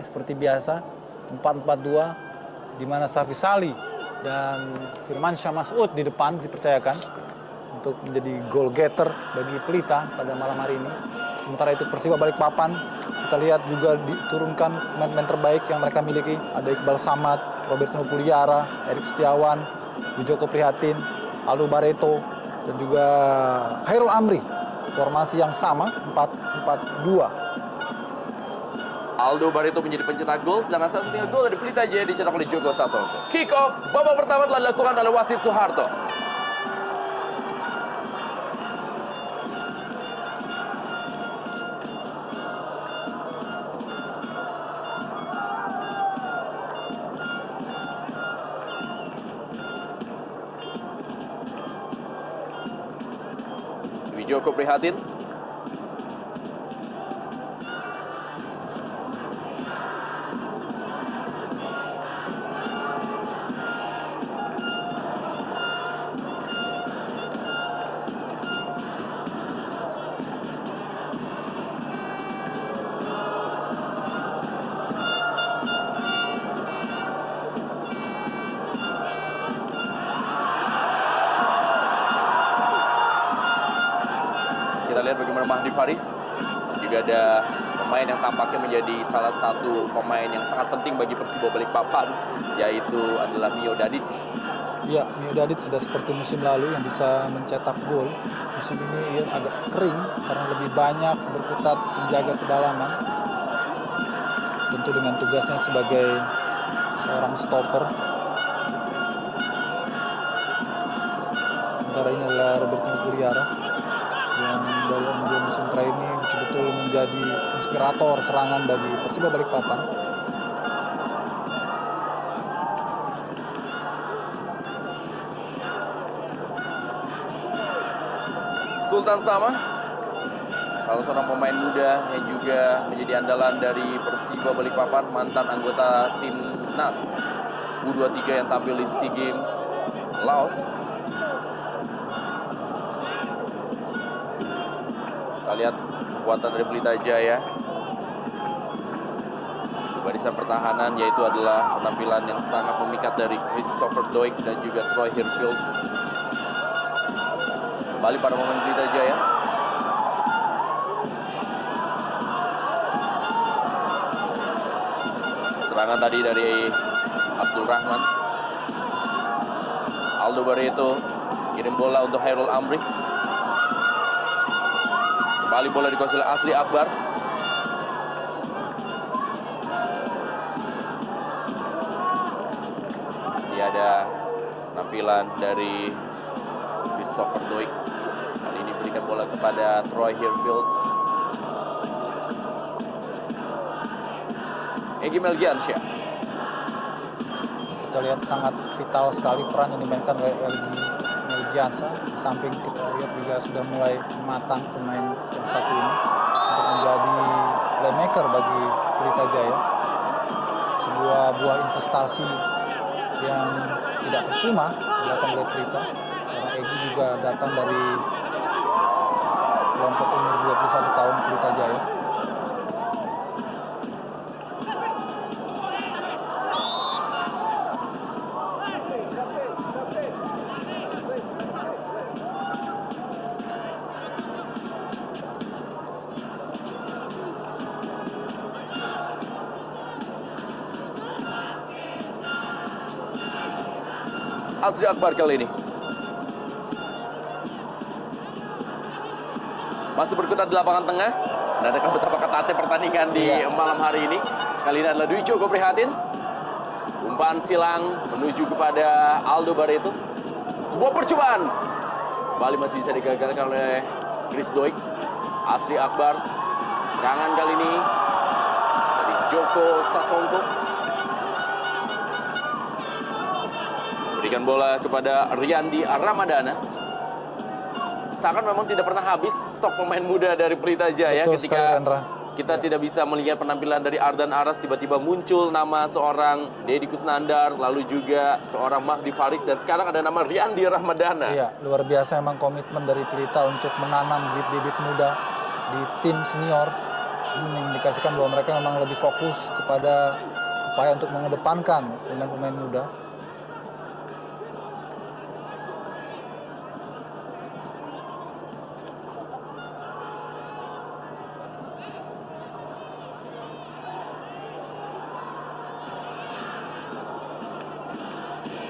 seperti biasa 4-4-2, di mana Safi Sali dan Firmansyah Masud di depan dipercayakan untuk menjadi goal getter bagi Pelita pada malam hari ini. Sementara itu Persiba Balikpapan, kita lihat juga diturunkan pemain-pemain terbaik yang mereka miliki. Ada Iqbal Samad, Robertson Puliara, Erik Setiawan, Wijoko Prihatin, Aldo Barreto, dan juga Khairul Amri. Formasi yang sama, 4-4-2. Aldo Barreto menjadi pencetak gol, sedangkan satu-satunya gol dari Pelita Jaya dicetak oleh Joko Sasongko. Kick off babak pertama telah dilakukan oleh wasit Soeharto. Wijoko Prihatin. Kita lihat bagaimana Mahdi Faris. Juga ada pemain yang tampaknya menjadi salah satu pemain yang sangat penting bagi Persiba Balikpapan, yaitu adalah Mio Dadic. Ya, Mio Dadic sudah seperti musim lalu yang bisa mencetak gol. Musim ini agak kering karena lebih banyak berkutat menjaga kedalaman. Tentu dengan tugasnya sebagai seorang stopper. Sementara ini adalah Robertson Puliara yang dalam 2 musim terakhir ini betul-betul menjadi inspirator serangan bagi Persiba Balikpapan. Sultan Sama, salah seorang pemain muda yang juga menjadi andalan dari Persiba Balikpapan, mantan anggota timnas U23 yang tampil di SEA Games Laos. Kita lihat kekuatan dari Pelita Jaya. Barisan pertahanan yaitu adalah penampilan yang sangat memikat dari Christopher Doig dan juga Troy Hirfield. Kembali pada momen Pelita Jaya. Serangan tadi dari Abdul Rahman. Aldo Barreto kirim bola untuk Khairul Amri. Kembali bola dikuasai oleh Asri Akbar. Masih ada penampilan dari Christopher Doig. Kali ini berikan bola kepada Troy Hirfield. Egy Melgiansyah. Kita lihat sangat vital sekali peran yang dimainkan oleh Egy Melgiansyah. Di samping kita lihat juga sudah mulai matang pemain yang satu ini untuk menjadi playmaker bagi Pelita Jaya. Sebuah buah investasi yang tidak percuma dilakukan oleh Pelita, karena Egy juga datang dari kelompok umur 21 tahun Pelita Jaya. Asri Akbar kali ini masih berkutat di lapangan tengah. Menandakan betapa ketatnya pertandingan di malam hari ini. Kali ini adalah Dwi Joko Prihatin. Umpan silang menuju kepada Aldo Barreto. Sebuah percobaan kembali masih bisa digagalkan oleh Chris Doig. Asri Akbar. Serangan kali ini dari Joko Sasongko. Berikan bola kepada Riyandi Ramadana. Seakan memang tidak pernah habis stok pemain muda dari Pelita Jaya. Betul ketika sekali, Rendra. kita tidak bisa melihat penampilan dari Ardan Aras, tiba-tiba muncul nama seorang Deddy Kusnandar, lalu juga seorang Mahdi Faris, dan sekarang ada nama Riyandi Ramadana. Iya, luar biasa emang komitmen dari Pelita untuk menanam bibit-bibit muda di tim senior Ini mengindikasikan bahwa mereka memang lebih fokus kepada upaya untuk mengedepankan pemain-pemain muda.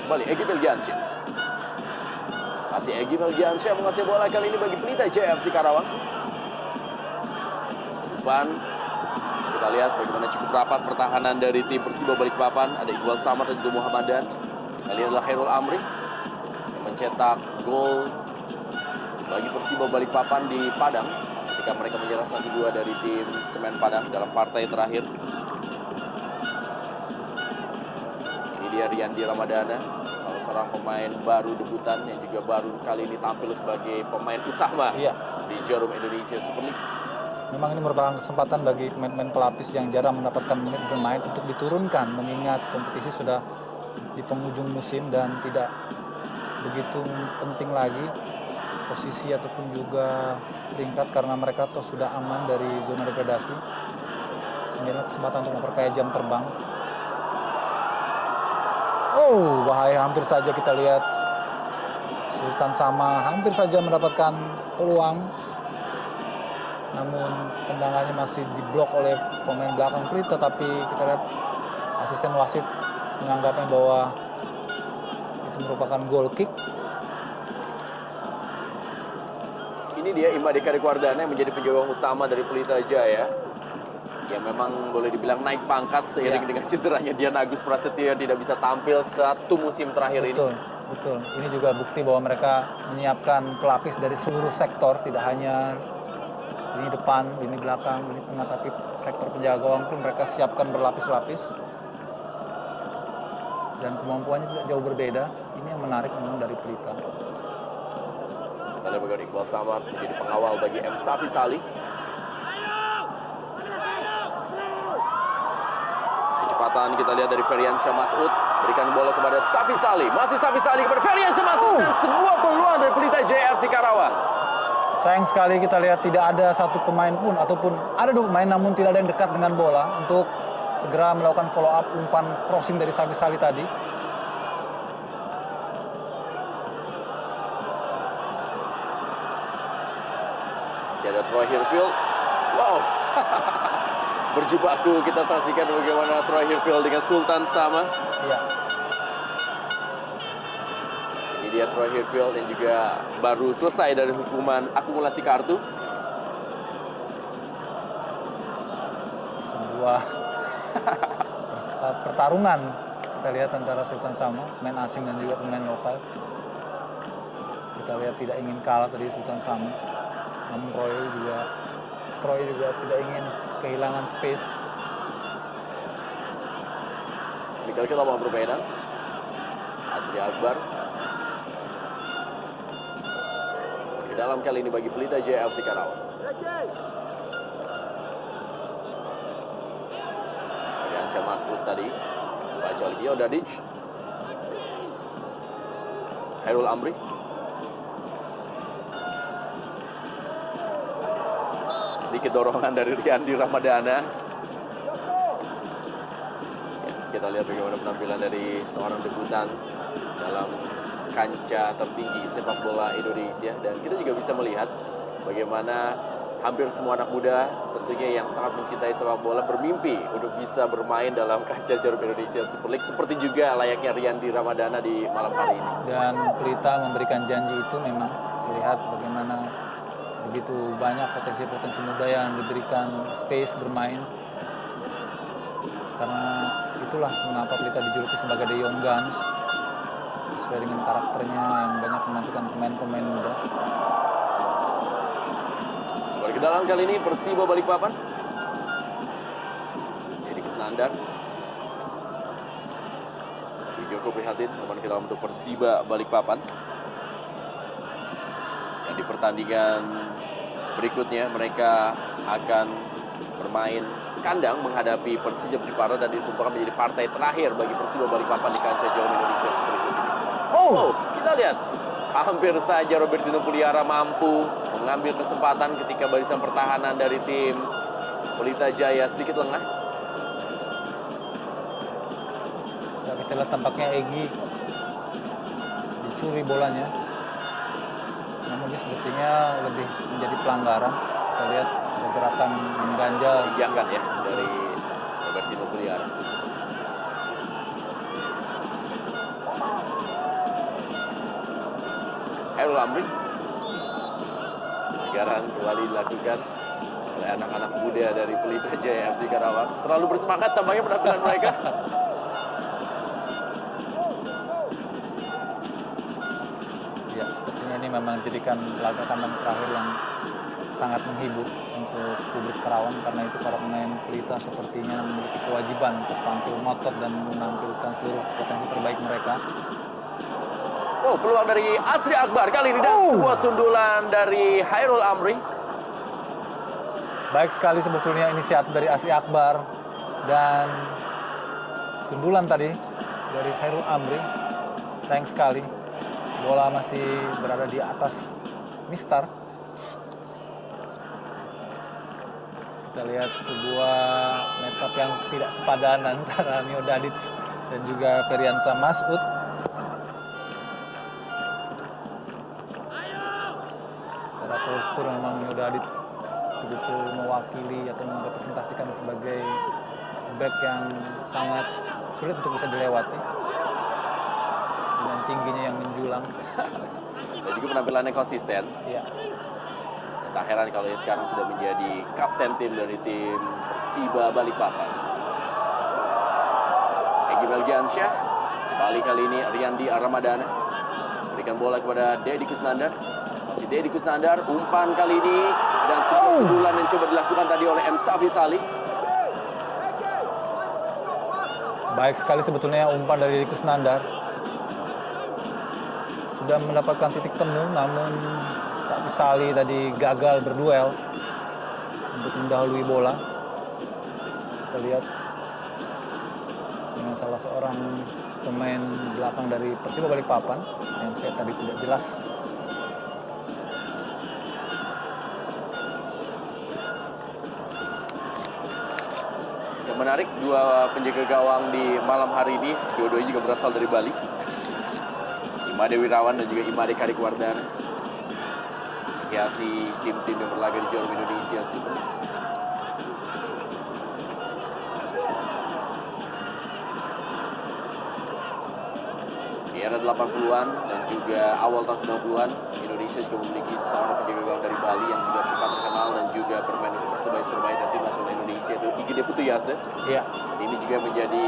Kembali Egy Melgiansyah. Masih Egy Melgiansyah menguasai bola kali ini bagi Pelita JFC Karawang. Umpan, kita lihat bagaimana cukup rapat pertahanan dari tim Persiba Balikpapan. Ada Iqbal Samad dan juga Muhammadan. Kali ini adalah Hairul Amri yang mencetak gol bagi Persiba Balikpapan di Padang ketika mereka menyerah 1-2 dari tim Semen Padang dalam partai terakhir. Ini dia Riyandi Ramadana, salah seorang pemain baru debutan yang juga baru kali ini tampil sebagai pemain utama di Jarum Indonesia Super League. Memang ini merupakan kesempatan bagi pemain-pemain pelapis yang jarang mendapatkan menit bermain untuk diturunkan, mengingat kompetisi sudah di penghujung musim dan tidak begitu penting lagi posisi ataupun juga peringkat karena mereka toh sudah aman dari zona degradasi. Sehingga kesempatan untuk memperkaya jam terbang. Oh, bahaya, hampir saja kita lihat Sultan Sama hampir saja mendapatkan peluang. Namun tendangannya masih diblok oleh pemain belakang Pelita, tapi kita lihat asisten wasit menganggapnya bahwa itu merupakan goal kick. Ini dia Imade Karikwardana yang menjadi penyokong utama dari Pelita Jaya. Yang memang boleh dibilang naik pangkat seiring dengan cederanya Dian Agus Prasetyo yang tidak bisa tampil satu musim terakhir ini. Betul. Ini juga bukti bahwa mereka menyiapkan pelapis dari seluruh sektor, tidak hanya lini depan, lini belakang, lini tengah, tapi sektor penjaga gawang pun mereka siapkan berlapis-lapis. Dan kemampuannya tidak jauh berbeda. Ini yang menarik memang dari Pelita. Kita lihat bagaimana Iqbal Samad menjadi pengawal bagi M. Safi Sali. Kecepatan kita lihat dari Feryansyah Masud. Berikan bola kepada Safi Sali. Masih Safi Sali kepada Feryansyah Masud. Dan sebuah peluang dari Pelita JFC Karawang. Sayang sekali kita lihat tidak ada satu pemain pun ataupun ada 2 pemain namun tidak ada yang dekat dengan bola untuk segera melakukan follow up umpan crossing dari Safi Sali tadi. Masih ada Troy Hirfield. Wow. Berjibaku kita saksikan bagaimana Troy Hirfield dengan Sultan Sama. Iya. Ini dia Troy Hirfield yang juga baru selesai dari hukuman akumulasi kartu. Sebuah pertarungan kita lihat antara Sultan Sama, pemain asing dan juga pemain lokal. Kita lihat tidak ingin kalah tadi Sultan Sama. Namun Troy juga tidak ingin kehilangan space. Tinggal kita mau permainan. Asri Akbar. Di dalam kali ini bagi Pelita JFC Karawang. Feryansyah Masud tadi. Baca oleh Bio Dadic. Hairul Amri. Sedikit dorongan dari Riyandi Ramadana. Ya, kita lihat bagaimana penampilan dari seorang debutan dalam kancah tertinggi sepak bola Indonesia. Dan kita juga bisa melihat bagaimana hampir semua anak muda tentunya yang sangat mencintai sepak bola bermimpi untuk bisa bermain dalam kancah Jarum Indonesia Super League. Seperti juga layaknya Riyandi Ramadana di malam hari ini. Dan Pelita memberikan janji itu memang terlihat bagaimana begitu banyak potensi-potensi muda yang diberikan space bermain. Karena itulah mengapa Pelita dijuluki sebagai The Young Guns, sesuai dengan karakternya yang banyak memanfaatkan pemain-pemain muda. Kembali ke dalam kali ini Persiba Balikpapan. Jadi Kesnandar. Joko Prihatin kembali ke dalam untuk Persiba Balikpapan. Dan di pertandingan berikutnya mereka akan bermain kandang menghadapi Persijap Jepara dan itu merupakan menjadi partai terakhir bagi Persiba Balikpapan di kancah Jarum Indonesia Super League ini. Oh, kita lihat hampir saja Robertino Puliara mampu mengambil kesempatan ketika barisan pertahanan dari tim Pelita Jaya sedikit lengah. Ya, kita lihat tampaknya Egy dicuri bolanya. Namun ini sepertinya lebih menjadi pelanggaran. Kita lihat ada gerakan mengganjal. Dibiarkan ya dari Robertino Puliara. Hairul Amri. Pelanggaran kembali dilakukan oleh anak-anak muda dari Pelita Jaya FC Karawang. Terlalu bersemangat tampaknya penampilan mereka. Ya, sepertinya ini memang dijadikan laga kandang terakhir yang sangat menghibur untuk publik Karawang, karena itu para pemain Pelita sepertinya memiliki kewajiban untuk tampil ngotot dan menampilkan seluruh potensi terbaik mereka. Oh, peluang dari Asri Akbar kali ini dan sebuah sundulan dari Hairul Amri. Baik sekali sebetulnya inisiatif dari Asri Akbar dan sundulan tadi dari Hairul Amri. Sayang sekali bola masih berada di atas Mistar. Kita lihat sebuah match up yang tidak sepadan antara Mio Dadic dan juga Feriansa Masud. Secara postur memang Mio Dadic betul-betul mewakili atau merepresentasikan sebagai back yang sangat sulit untuk bisa dilewati dengan tingginya yang menjulang. Dan juga penampilannya konsisten. Ya, Tak heran kalau sekarang sudah menjadi kapten tim dari tim Persiba Balikpapan. Egy Melgiansyah, kembali kali ini Riyandi Ramadana. Berikan bola kepada Deddy Kusnandar. Masih Deddy Kusnandar, umpan kali ini. Dan sebuah sundulan yang coba dilakukan tadi oleh M. Safi Salih. baik sekali sebetulnya umpan dari Deddy Kusnandar. Sudah mendapatkan titik temu, namun Safi Salih tadi gagal berduel untuk mendahului bola. Kita lihat dengan salah seorang pemain belakang dari Persiba Balikpapan yang saya tadi tidak jelas. Yang menarik, dua penjaga gawang di malam hari ini, dua-duanya juga berasal dari Bali. Imade Wirawan dan juga Imade Karikwardana. Hiasi tim-tim yang berlaga di Jarum Indonesia Super League. Di era 80-an dan juga awal tahun 90-an, Indonesia juga memiliki seorang penjaga gawang dari Bali yang juga sempat terkenal dan juga bermain untuk Persebaya Surabaya dan tim nasional Indonesia, itu Igede Putuyase. Iya, Ini juga menjadi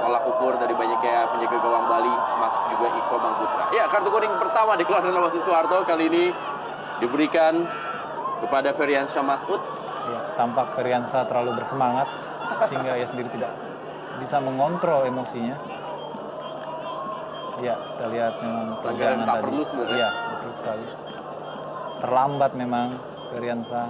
tolak ukur dari banyaknya penjaga gawang Bali, termasuk juga Iko Mangputra. Ya, kartu kuning pertama dikeluarkan oleh Wasit Suharto kali ini diberikan kepada Feriansyah Masud. ya, tampak Feriansa terlalu bersemangat sehingga ia sendiri tidak bisa mengontrol emosinya. Ya, kita lihat memang Pelanggaran terjangan tak tadi. perlu sebenarnya. Iya, betul sekali. Terlambat memang Feriansa.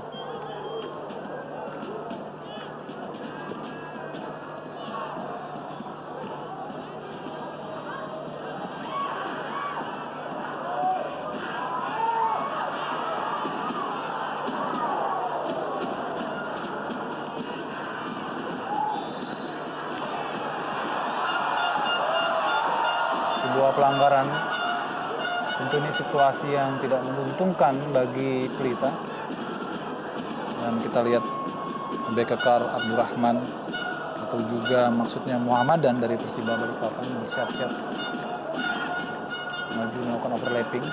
Sebuah pelanggaran, tentu ini situasi yang tidak menguntungkan bagi Pelita. Dan kita lihat Bekekar Abdurrahman atau juga maksudnya Muhammadan dari Persiba Balikpapan bersiap-siap maju melakukan overlapping.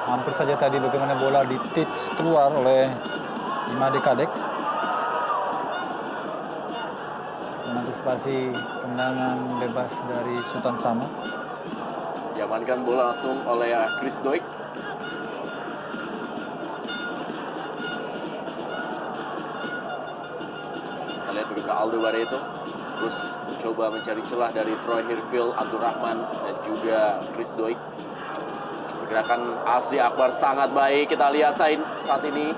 Hampir saja tadi bagaimana bola ditips keluar oleh Imade Kadek. Mengantisipasi tendangan bebas dari Sultan Samo. Diamankan bola langsung oleh Chris Doik. Kita lihat bagaimana Aldo Barreto terus mencoba mencari celah dari Troy Hirfield, Abdurrahman dan juga Chris Doik. Pergerakan Asri Akbar sangat baik. Kita lihat saat ini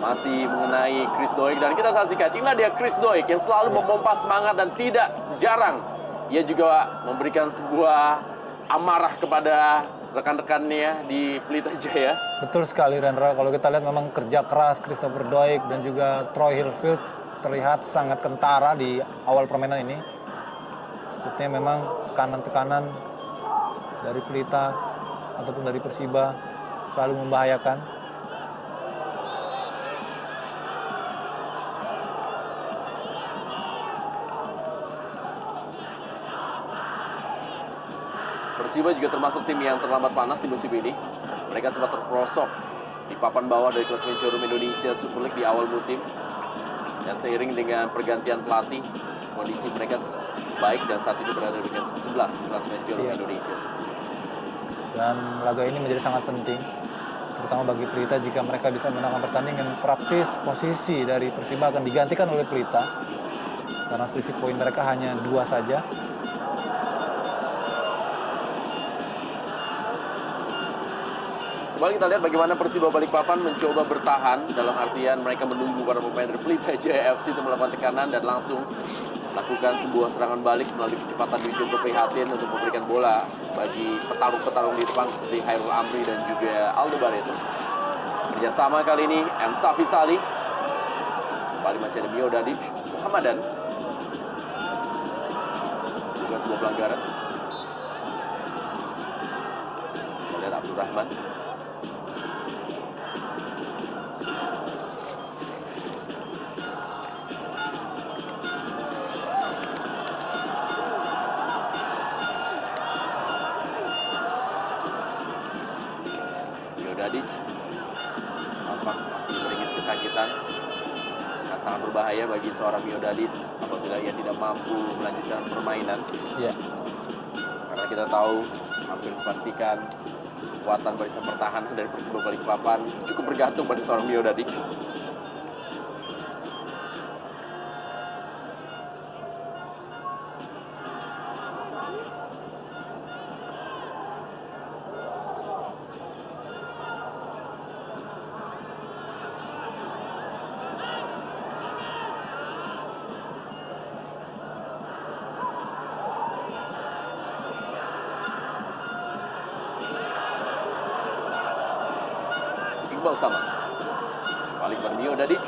masih mengenai Chris Doig, dan kita saksikan inilah dia Chris Doig yang selalu memompa semangat dan tidak jarang ia juga memberikan sebuah amarah kepada rekan-rekannya di Pelita Jaya. Betul sekali Rendra, kalau kita lihat memang kerja keras Christopher Doig dan juga Troy Hillfield terlihat sangat kentara di awal permainan ini. Sepertinya memang tekanan-tekanan dari Pelita ataupun dari Persiba selalu membahayakan. Persiba juga termasuk tim yang terlambat panas di musim ini. Mereka sempat terperosok di papan bawah dari klasemen Showroom Indonesia Super League di awal musim. Dan seiring dengan pergantian pelatih, kondisi mereka baik dan saat ini berada di peringkat 11 klasemen Showroom Indonesia Super League. Dan laga ini menjadi sangat penting, terutama bagi Pelita jika mereka bisa menangkan pertandingan. Praktis posisi dari Persiba akan digantikan oleh Pelita karena selisih poin mereka hanya 2 saja. Kembali kita lihat bagaimana Persiba Balikpapan mencoba bertahan, dalam artian mereka menunggu para pemain dari Pelita Jaya FC itu melakukan tekanan dan langsung lakukan sebuah serangan balik melalui kecepatan Dwi Joko Prihatin untuk memberikan bola bagi petarung-petarung di depan seperti Hairul Amri dan juga Aldo Barreto. Kerjasama kali ini M. Safi Salih, kembali masih ada Mio Dadic, Muhammadan, juga sebuah pelanggaran. Kita lihat Abdul Rahman. Dadic tampak masih meringis kesakitan, akan sangat berbahaya bagi seorang Mio Dadic apabila ia tidak mampu melanjutkan permainan. Karena kita tahu hampir dipastikan kekuatan barisan pertahanan dari Persiba Balikpapan cukup bergantung pada seorang Mio Dadic. Iqbal Samad balik pada Mio Dadic.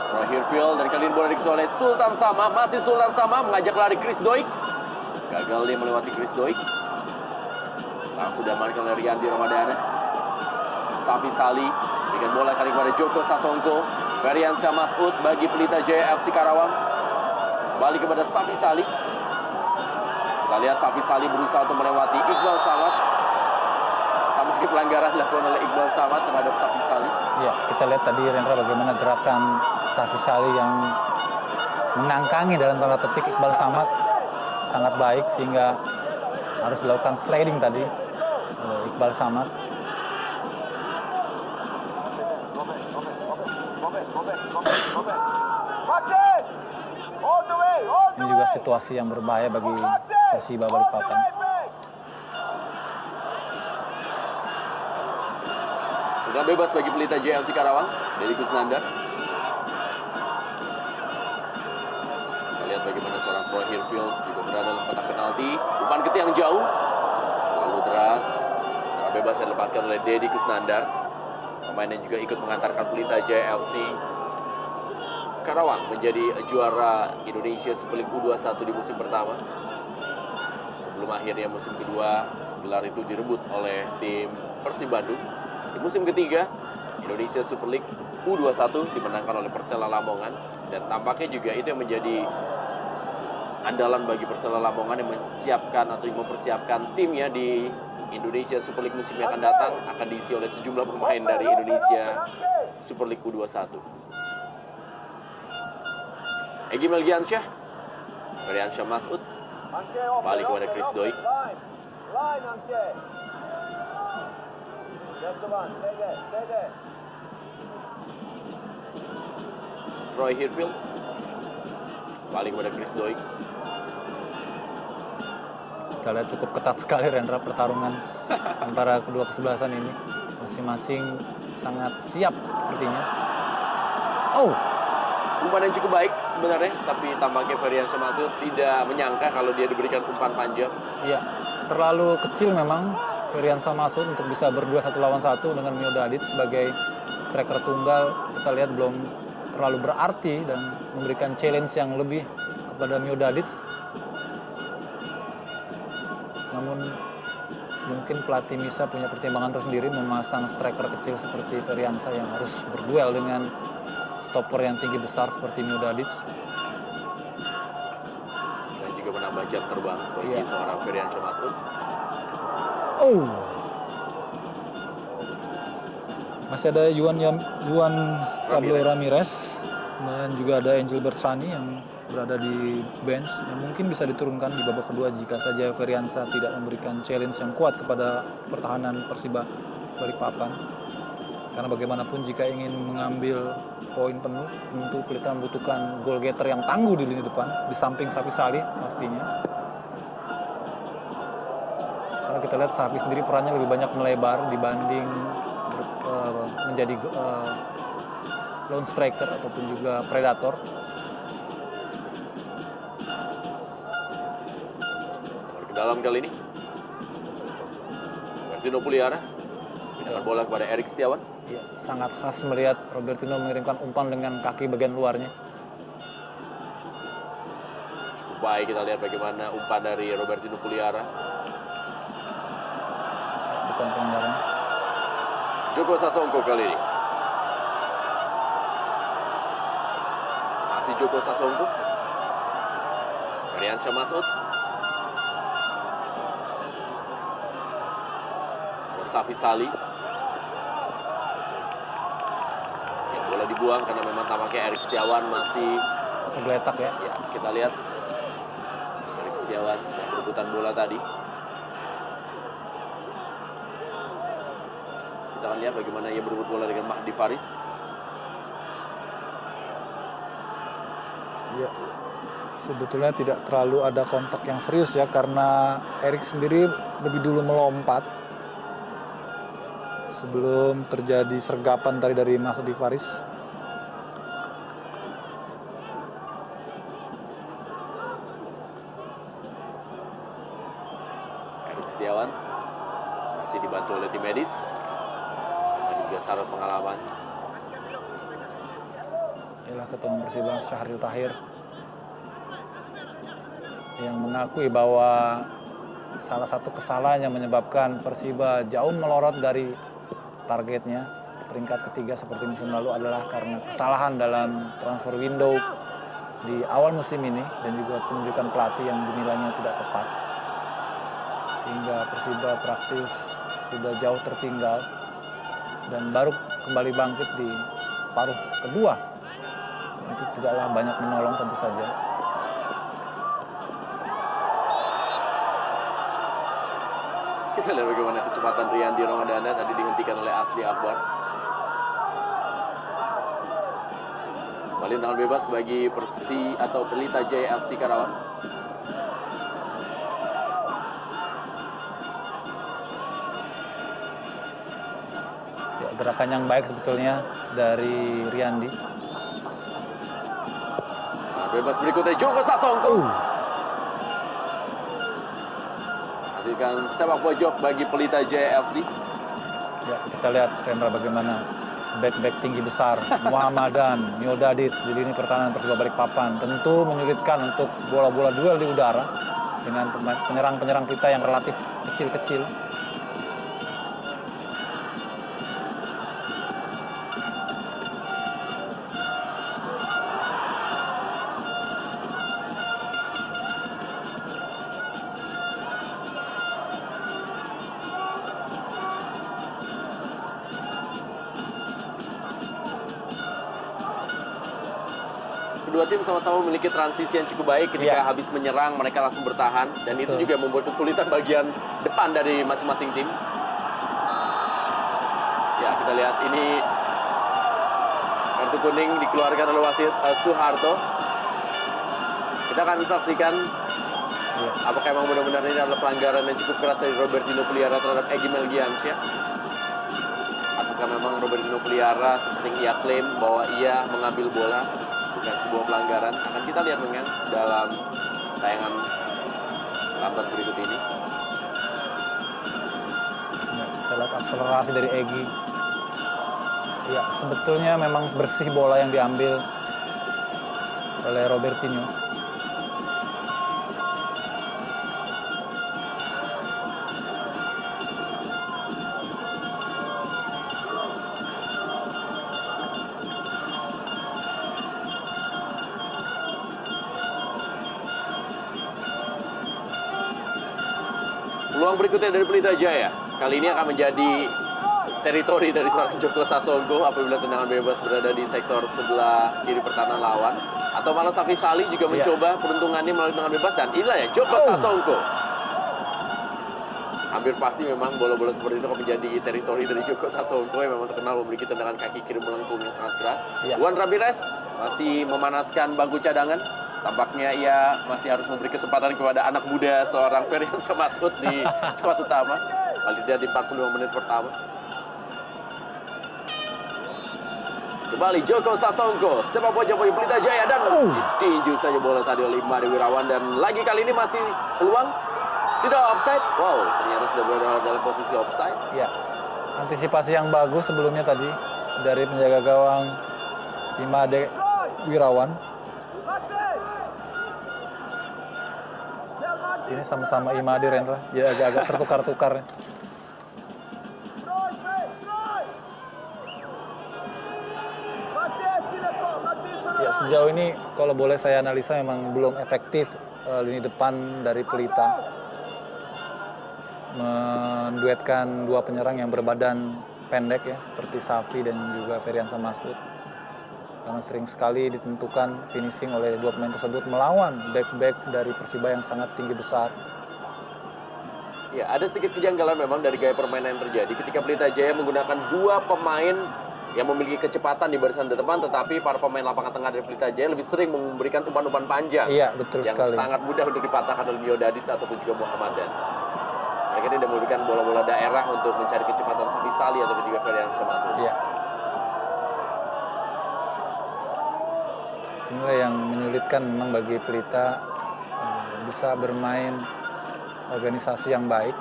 Troy Hillfield dan kali ini bola dikesuai oleh Sultan Sama. Masih Sultan Sama mengajak lari Chris Doig. Gagal dia melewati Chris Doig. Langsung diamankan oleh Riyandi Ramadana. Safi Salih berikan bola kali kepada Joko Sasongko. Feriansyah Mas'ud bagi Pelita Jaya FC Karawang. Balik kepada Safi Salih. Kita lihat Safi Salih berusaha untuk melewati Iqbal Samad. Tampaknya pelanggaran dilakukan oleh Iqbal Samad terhadap Safi Salih. Ya, kita lihat tadi Rendra bagaimana gerakan Safi Salih yang mengangkangi dalam tanda petik Iqbal Samad sangat baik sehingga harus dilakukan sliding tadi oleh Iqbal Samad. Ini juga situasi yang berbahaya bagi Persiba Balikpapan. Udah bebas bagi Pelita Jaya FC Karawang, Deddy Kusnandar. Kita lihat bagaimana seorang Troy Hillfield juga berada dalam kotak penalti. Umpan ke tiang jauh, lalu deras. Udah bebas yang dilepaskan oleh Deddy Kusnandar. Pemain yang juga ikut mengantarkan Pelita Jaya FC Karawang menjadi juara Indonesia Super League U21 di musim pertama. Sebelum akhirnya musim kedua, gelar itu direbut oleh tim Persib Bandung. Di musim ketiga, Indonesia Super League U21 dimenangkan oleh Persela Lamongan. Dan tampaknya juga itu yang menjadi andalan bagi Persela Lamongan yang menyiapkan atau mempersiapkan timnya di Indonesia Super League musim yang akan datang. Akan diisi oleh sejumlah pemain dari Indonesia Super League U21. Egy Melgiansyah, Feriansyah Mas'ud, balik kepada Chris Doig. Troy Hillfield, balik kepada Chris Doig. Kita lihat cukup ketat sekali Rendra pertarungan antara kedua kesebelasan ini. Masing-masing sangat siap sepertinya. Oh, Umpan yang cukup baik sebenarnya, tapi tampaknya Ferdiansyah Masud tidak menyangka kalau dia diberikan umpan panjang. iya. Terlalu kecil memang Ferdiansyah Masud untuk bisa berdua 1 lawan 1 dengan Mio Dadit sebagai striker tunggal. Kita lihat belum terlalu berarti dan memberikan challenge yang lebih kepada Mio Dadit. Namun mungkin pelatih Misa punya pertimbangan tersendiri memasang striker kecil seperti Ferdiansyah yang harus berduel dengan stopper yang tinggi besar seperti Mio Dadit. Dan juga menambah jam terbang bagi seorang Ferdiansyah Masud. Oh, masih ada Juan Pablo Ramirez dan juga ada Angel Bersani yang berada di bench yang mungkin bisa diturunkan di babak kedua jika saja Ferdiansyah tidak memberikan challenge yang kuat kepada pertahanan Persiba Balikpapan. Karena bagaimanapun jika ingin mengambil poin penuh, tentu Pelita membutuhkan goal getter yang tangguh di lini depan, di samping Safi Salih pastinya. Karena kita lihat Safi sendiri perannya lebih banyak melebar dibanding menjadi lone striker ataupun juga predator. Ke dalam kali ini Robertino Puliara dengan bola kepada Erik Setiawan. Ya, sangat khas melihat Robertino mengirimkan umpan dengan kaki bagian luarnya. Cukup baik kita lihat bagaimana umpan dari Robertino Puliara. Bukan pelanggaran. Joko Sasongko kali ini. Masih Joko Sasongko. Ferdiansyah Masud. Ada Safi Salih. Yang bola dibuang karena memang tampaknya Erik Setiawan masih Tergeletak ya. ya, kita lihat Erik Setiawan yang berebutan bola tadi. Kita akan lihat bagaimana ia berebut bola dengan Mahdi Faris. Ya, sebetulnya tidak terlalu ada kontak yang serius ya karena Erik sendiri lebih dulu melompat sebelum terjadi sergapan tadi dari Mahdi Faris. Erik Setiawan masih dibantu oleh tim medis dan juga syarat pengalaman. Inilah Ketua Umum Persiba Syahril Tahir yang mengakui bahwa salah satu kesalahan yang menyebabkan Persiba jauh melorot dari targetnya peringkat ketiga seperti musim lalu adalah karena kesalahan dalam transfer window di awal musim ini dan juga penunjukan pelatih yang dinilainya tidak tepat sehingga Persiba praktis sudah jauh tertinggal dan baru kembali bangkit di paruh kedua. Itu tidaklah banyak menolong tentu saja. Kita lihat bagaimana kecepatan Riyandi Ramadana tadi dihentikan oleh Asli Akbar. Kembali tendangan bebas bagi Persi atau Pelita Jaya FC Karawang. Ya, gerakan yang baik sebetulnya dari Riyandi. Nah, bebas berikutnya Joko Sasongko. Hasilkan sepak pojok bagi Pelita Jaya FC. Ya, kita lihat Rendra bagaimana back tinggi besar Muhammadan, Mio Dadit di lini pertahanan Persiba Balikpapan tentu menyulitkan untuk bola-bola duel di udara dengan penyerang-penyerang kita yang relatif kecil-kecil. Kedua tim sama-sama memiliki transisi yang cukup baik ketika habis menyerang mereka langsung bertahan dan itu juga membuat kesulitan bagian depan dari masing-masing tim. Ya, kita lihat ini kartu kuning dikeluarkan oleh wasit Suharto. Kita akan saksikan Apakah emang benar-benar ini adalah pelanggaran yang cukup keras dari Robertino Puliara terhadap Egy Melgiansyah? Ataukah memang Robertino Puliara seperti yang ia klaim bahwa ia mengambil bola bukan sebuah pelanggaran? Akan kita lihat dengan dalam tayangan lambat berikut ini. Ya, kita lihat akselerasi dari Egy. Ya, sebetulnya memang bersih bola yang diambil oleh Robertinho. Peluang berikutnya dari Pelita Jaya. Kali ini akan menjadi teritori dari seorang Joko Sasongko apabila tendangan bebas berada di sektor sebelah kiri pertahanan lawan. Atau malah Safi Sali juga mencoba peruntungannya melalui tendangan bebas. Dan inilah ya, Joko Sasongko. Hampir pasti memang bola-bola seperti itu akan menjadi teritori dari Joko Sasongko yang memang terkenal memiliki tendangan kaki kiri melengkung yang sangat keras. Juan Ramirez masih memanaskan bangku cadangan. Tampaknya ia masih harus memberi kesempatan kepada anak muda seorang Feryansyah Masud di skuad utama. Paling tidak di 45 menit pertama. Kembali Joko Sasongko, sepak bola Jokowi Pelita Jaya dan ditinju saja bola tadi oleh Imade Wirawan dan lagi kali ini masih peluang tidak offside. Wow, ternyata sudah berada dalam posisi offside. Ya, antisipasi yang bagus sebelumnya tadi dari penjaga gawang Imade Wirawan. Ini sama-sama Imade, Rendra, jadi agak-agak tertukar-tukar. Ya, sejauh ini kalau boleh saya analisa memang belum efektif lini depan dari Pelita menduetkan dua penyerang yang berbadan pendek ya, seperti Safi dan juga Feryansyah Masud. Karena sering sekali ditentukan finishing oleh dua pemain tersebut melawan back-back dari Persiba yang sangat tinggi besar. Ya, ada sedikit kejanggalan memang dari gaya permainan yang terjadi ketika Pelita Jaya menggunakan dua pemain yang memiliki kecepatan di barisan depan, tetapi para pemain lapangan tengah dari Pelita Jaya lebih sering memberikan umpan-umpan panjang. Iya, betul yang sekali. sangat mudah untuk dipatahkan oleh Mio Dadic ataupun juga Muhammad Dan. Mereka tidak memberikan bola-bola daerah untuk mencari kecepatan Safi Sali ataupun juga Feryansyah Masud. Iya. Inilah yang menyulitkan memang bagi Pelita bisa bermain organisasi yang baik.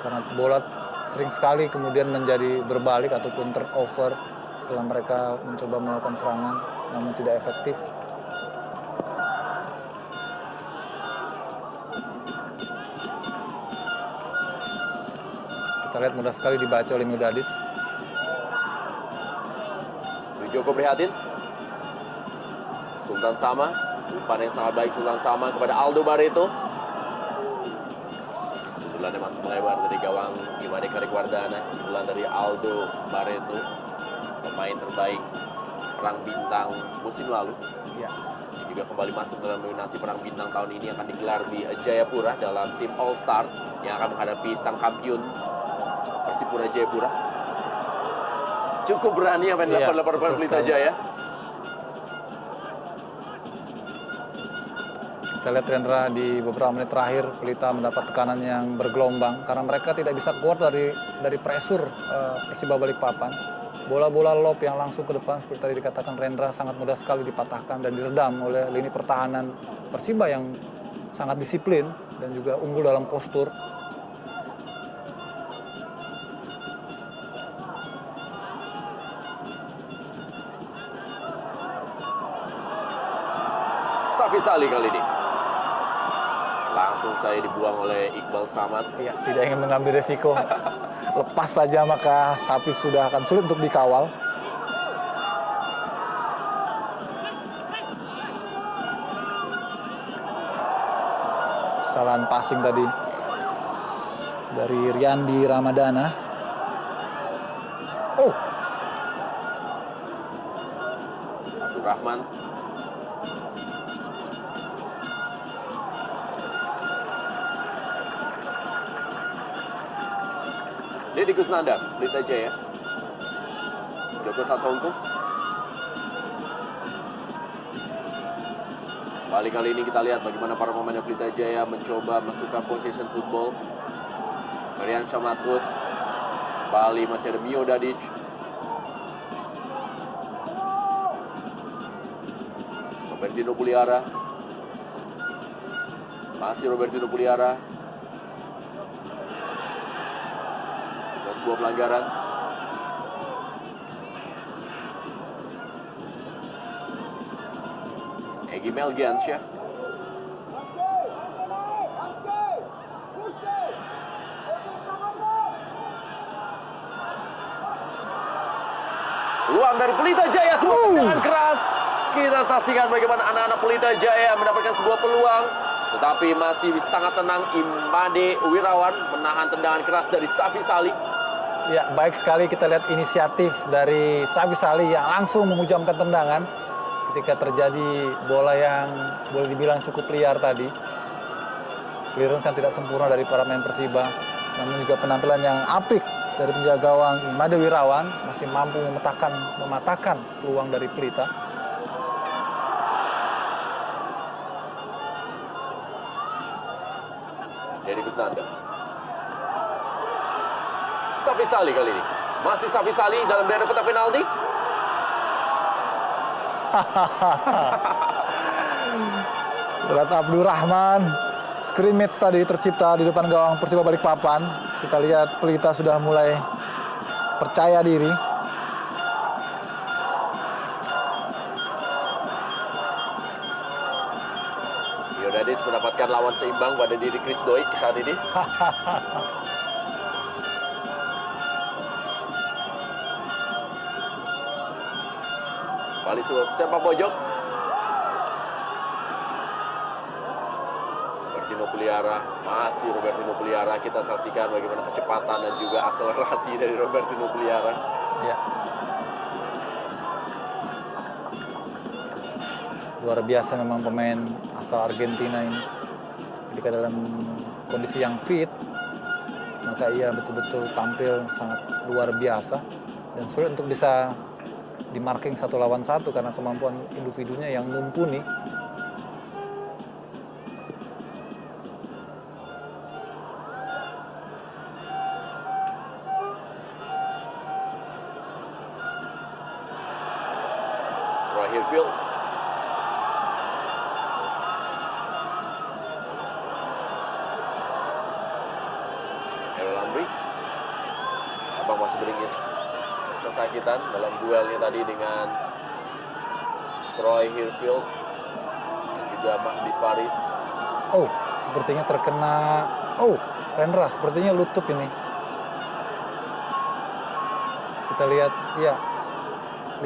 Karena bola sering sekali kemudian menjadi berbalik ataupun turnover setelah mereka mencoba melakukan serangan namun tidak efektif. Kita lihat mudah sekali dibaca oleh Mio Dadic. Joko Prihatin. Sultan Sama, umpan yang sangat baik Sultan Sama kepada Aldo Barreto. Sundulannya masih melebar dari gawang Imade Karikwardana. Sundulan dari Aldo Barreto, pemain terbaik Perang Bintang musim lalu. Ya. Dia juga kembali masuk dalam nominasi Perang Bintang tahun ini akan digelar di Jayapura dalam tim All Star yang akan menghadapi sang kampiun Persipura Jayapura. Cukup berani yang main 8-8 Pelita Jaya. Kita lihat Rendra di beberapa menit terakhir Pelita mendapat tekanan yang bergelombang karena mereka tidak bisa keluar dari pressure Persiba Balikpapan. Bola-bola lob yang langsung ke depan seperti tadi dikatakan Rendra sangat mudah sekali dipatahkan dan diredam oleh lini pertahanan Persiba yang sangat disiplin dan juga unggul dalam postur. Safi Sali kali ini langsung saya dibuang oleh Iqbal Samad. Ya, tidak ingin mengambil resiko. Lepas saja maka Safi sudah akan sulit untuk dikawal. Kesalahan passing tadi dari Riyandi Ramadana. Oh, Abdul Rahman. Deddy Kusnandar, Pelita Jaya. Joko Sasongko. Kali ini kita lihat bagaimana para pemain Pelita Jaya mencoba melakukan possession football. Frimansyah Masud. Bali masih ada Mio Dadic. Robertino Puliara. Masih Robertino Puliara. Dan sebuah pelanggaran. Egy Melgiansyah. Peluang dari Pelita Jaya, sebuah tendangan keras. Kita saksikan bagaimana anak-anak Pelita Jaya mendapatkan sebuah peluang, tetapi masih sangat tenang. Imade Wirawan menahan tendangan keras dari Safi Salih. Ya, baik sekali kita lihat inisiatif dari Safi Salih yang langsung memujamkan tendangan ketika terjadi bola yang boleh dibilang cukup liar tadi. Clearance yang tidak sempurna dari para pemain Persiba, namun juga penampilan yang apik dari penjaga gawang Imade Wirawan masih mampu mematahkan peluang dari Pelita. Dari Kusnanda. Safi Salih kali ini. Masih Safi Salih dalam daerah kotak penalti. Lihat Abdurrahman, scrimmage tadi tercipta di depan gawang Persiba Balikpapan. Kita lihat Pelita sudah mulai percaya diri. Yodadis mendapatkan lawan seimbang pada diri Chris Doik saat ini. Bali sebuah sepak pojok. Robertino Puliara, masih Robertino Puliara. Kita saksikan bagaimana kecepatan dan juga akselerasi dari Robertino Puliara. Ya. Luar biasa memang pemain asal Argentina ini. Ketika dalam kondisi yang fit, maka ia betul-betul tampil sangat luar biasa dan sulit untuk bisa di-marking 1 lawan 1 karena kemampuan individunya yang mumpuni. Troy Hirfield. Hairul Amri. Abang masih beringis kesakitan dalam duelnya tadi dengan Troy Hirfield dan juga Mahdis Faris. Oh, sepertinya terkena. Oh, Rendra, sepertinya lutut ini. Kita lihat, ya,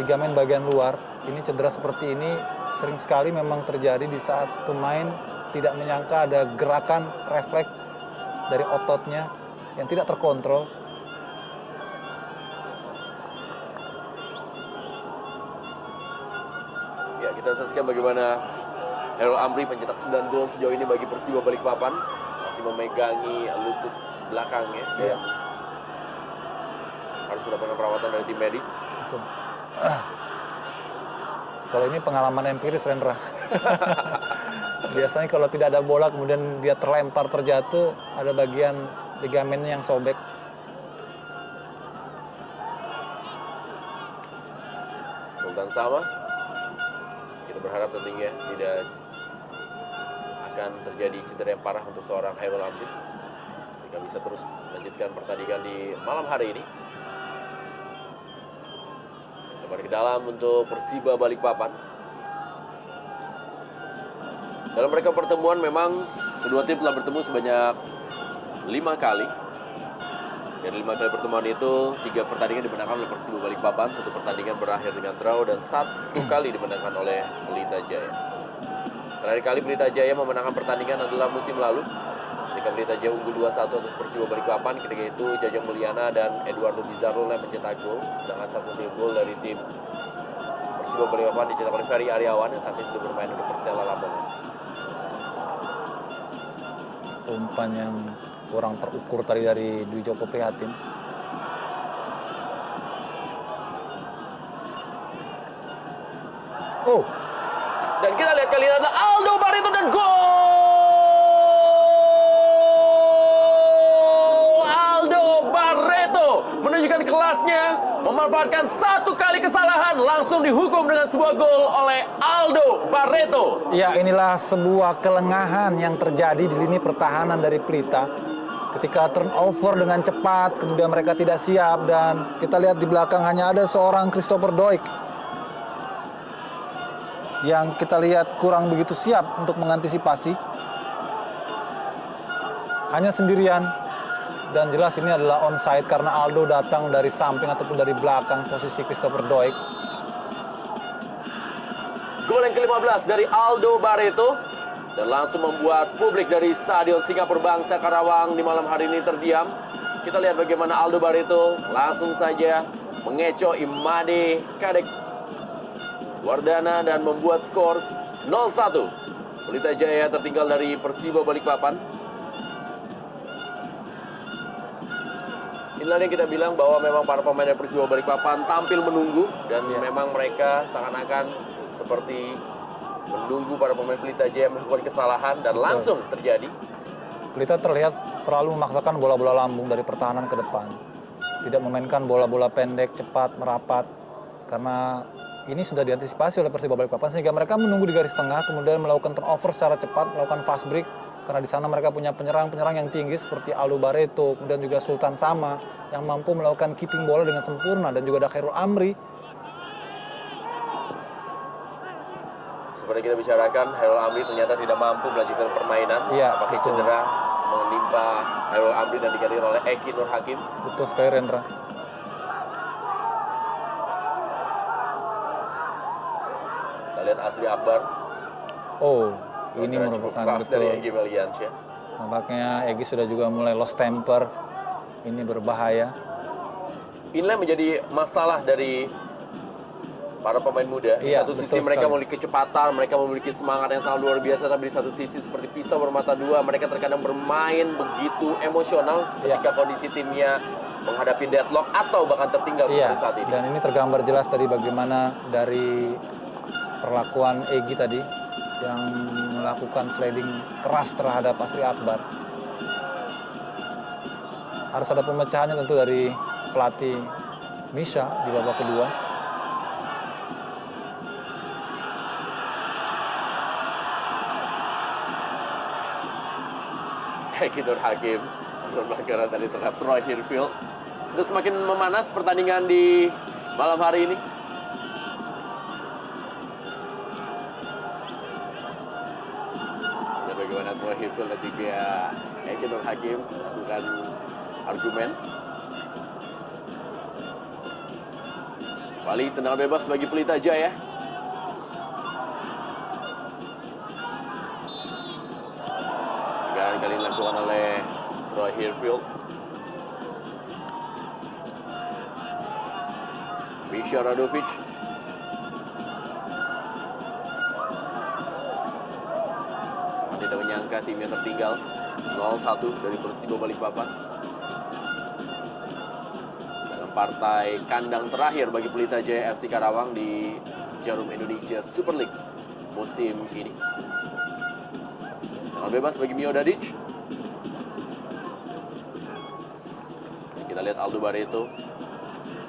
ligamen bagian luar. Ini cedera seperti ini sering sekali memang terjadi di saat pemain tidak menyangka ada gerakan refleks dari ototnya yang tidak terkontrol. Ya, kita saksikan bagaimana Hairul Amri pencetak 9 gol sejauh ini bagi Persiba Balikpapan, masih memegangi lutut belakangnya. Ya. Harus mendapatkan perawatan dari tim medis. Langsung. Kalau ini pengalaman empiris, Rendra. Biasanya kalau tidak ada bola kemudian dia terlempar terjatuh, ada bagian ligamennya yang sobek. Sultan sama. Kita berharap tentunya tidak akan terjadi cedera yang parah untuk seorang Hairul Amri, sehingga bisa terus melanjutkan pertandingan di malam hari ini. Kembali ke dalam untuk Persiba Balikpapan. Dalam mereka pertemuan memang kedua tim telah bertemu sebanyak 5 kali. Dari 5 kali pertemuan itu 3 pertandingan dimenangkan oleh Persiba Balikpapan, 1 pertandingan berakhir dengan draw, dan 1 kali dimenangkan oleh Pelita Jaya. Terakhir kali Pelita Jaya memenangkan pertandingan adalah musim lalu ketika Pelita Jaya unggul 2-1 atas Persiba Balikpapan. Ketika itu Jajang Mulyana dan Eduardo Bizarro yang mencetak gol, sedangkan 1 gol dari tim Persiba Balikpapan dicetak oleh Ferry Aryawan yang saat ini sudah bermain untuk Persela Lamongan. Umpan yang kurang terukur tadi dari Dwi Joko Prihatin. Oh, Dan kita lihat kali ini adalah Aldo Barreto dan gol! Aldo Barreto menunjukkan kelasnya, memanfaatkan satu kali kesalahan, langsung dihukum dengan sebuah gol oleh Aldo Barreto. Ya, inilah sebuah kelengahan yang terjadi di lini pertahanan dari Pelita. Ketika turnover dengan cepat, kemudian mereka tidak siap, dan kita lihat di belakang hanya ada seorang Christopher Doik yang kita lihat kurang begitu siap untuk mengantisipasi. Hanya sendirian, dan jelas ini adalah onside karena Aldo datang dari samping ataupun dari belakang posisi Christopher Doik. Gol yang ke-15 dari Aldo Barreto dan langsung membuat publik dari Stadion Singapura Bangsa Karawang di malam hari ini terdiam. Kita lihat bagaimana Aldo Barreto langsung saja mengecoh Imade Kadek Wardana dan membuat skor 0-1. Pelita Jaya tertinggal dari Persiba Balikpapan. Inilah yang kita bilang bahwa memang para pemain dari Persiba Balikpapan tampil menunggu dan memang mereka seakan-akan seperti menunggu para pemain Pelita Jaya melakukan kesalahan dan langsung terjadi. Pelita terlihat terlalu memaksakan bola-bola lambung dari pertahanan ke depan. Tidak memainkan bola-bola pendek, cepat, merapat. Karena ini sudah diantisipasi oleh Persiba Balikpapan sehingga mereka menunggu di garis tengah, kemudian melakukan turnover secara cepat, melakukan fast break. Karena di sana mereka punya penyerang-penyerang yang tinggi seperti Aldo Barreto, kemudian juga Sultan Sama yang mampu melakukan keeping bola dengan sempurna, dan juga ada Khairul Amri. Seperti kita bicarakan, Khairul Amri ternyata tidak mampu melanjutkan permainan. Iya, Pakai betul. cedera menimpa Khairul Amri dan diganti oleh Eki Nur Hakim. Betul sekali, Rendra. Kita lihat Asri Akbar. Oh, ini Cukup merupakan keras dari betul. Egy Meliansyah. Nampaknya Egy sudah juga mulai lost temper. Ini berbahaya. Inilah yang menjadi masalah dari para pemain muda. Di Iya, satu sisi betul mereka sekali. memiliki kecepatan, mereka memiliki semangat yang sangat luar biasa, tapi di satu sisi seperti pisau bermata dua, mereka terkadang bermain begitu emosional ketika kondisi timnya menghadapi deadlock atau bahkan tertinggal Iya, seperti saat ini. dan ini tergambar jelas tadi bagaimana dari perlakuan Egy tadi yang melakukan sliding keras terhadap Asri Akbar. Harus ada pemecahannya tentu dari pelatih Misha di babak kedua. Eki Nur Hakim pelanggaran tadi terhadap Troy Hirfield. Sudah semakin memanas pertandingan di malam hari ini. Dan bagaimana Troy Hirfield dan juga Eki Nur Hakim melakukan argumen. Kembali tendangan bebas bagi Pelita Jaya. Kali ini dilakukan oleh Troy Hirfield. Misha Radovic. Sangat tidak menyangka timnya tertinggal 0-1 dari Persiba Balikpapan. Dalam partai kandang terakhir bagi Pelita Jaya FC Karawang di Jarum Indonesia Super League musim ini. Bebas bagi Mio Dadic. Kita lihat Aldo Barreto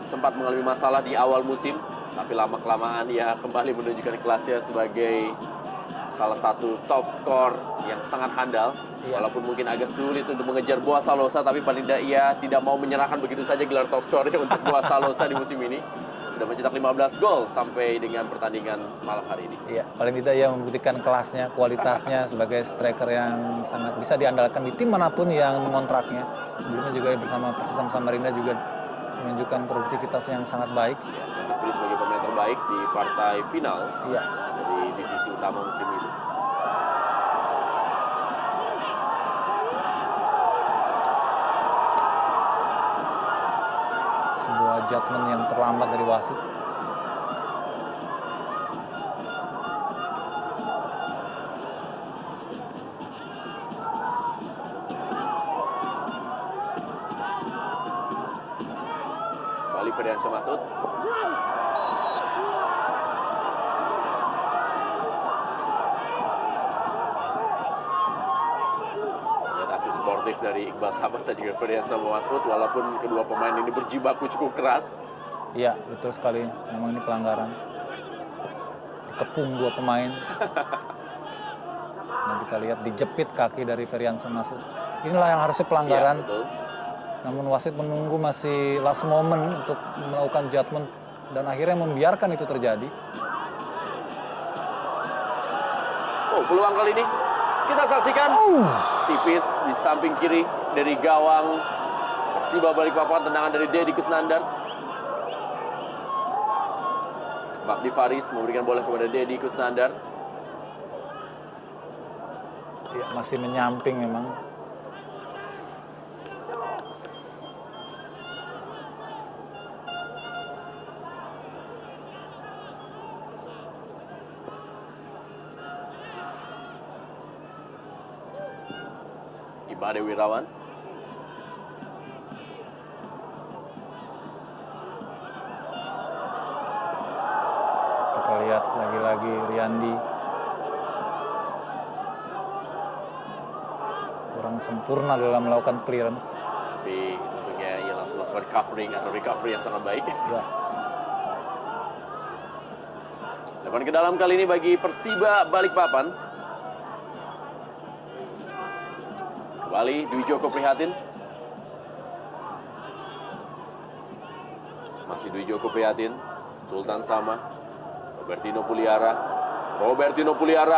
sempat mengalami masalah di awal musim, tapi lama-kelamaan ia kembali menunjukkan kelasnya sebagai salah satu top skor yang sangat handal. Walaupun mungkin agak sulit untuk mengejar Boa Salosa, tapi paling tidak ia tidak mau menyerahkan begitu saja gelar top skornya untuk Boa Salosa di musim ini. Sudah mencetak 15 gol sampai dengan pertandingan malam hari ini. Iya, paling tidak ia membuktikan kelasnya, kualitasnya sebagai striker yang sangat bisa diandalkan di tim manapun yang mengontraknya. Sebelumnya juga bersama Persisam Samarinda juga menunjukkan produktivitas yang sangat baik. Ya, dan terpilih sebagai pemain terbaik di partai final Iya. dari divisi utama musim itu. Sebuah judgement yang terlambat dari wasit. Kembali Ferdiansyah Masud. sportif dari Iqbal Samad dan juga Ferdiansyah Masud, walaupun kedua pemain ini berjibaku cukup keras. Iya, betul sekali. Memang ini pelanggaran. Dikepung dua pemain. Dan kita lihat dijepit kaki dari Ferdiansyah Masud. Inilah yang harusnya pelanggaran. Iya, betul. Namun wasit menunggu masih last moment untuk melakukan judgement dan akhirnya membiarkan itu terjadi. Oh, peluang kali ini kita saksikan. Tipis di samping kiri dari gawang Persiba Balikpapan, tendangan dari Deddy Kusnandar. Magdi Faris memberikan bola kepada Deddy Kusnandar. Ya, masih menyamping memang. Ibade Wirawan. Kita lihat lagi-lagi Riyandi. Kurang sempurna dalam melakukan clearance. Tapi tentunya ia langsung melakukan recovery yang sangat baik. Ya, Depan ke dalam kali ini bagi Persiba Balikpapan. Kembali Dwi Joko Prihatin. Masih Dwi Joko Prihatin. Sultan Sama. Robertino Puliara.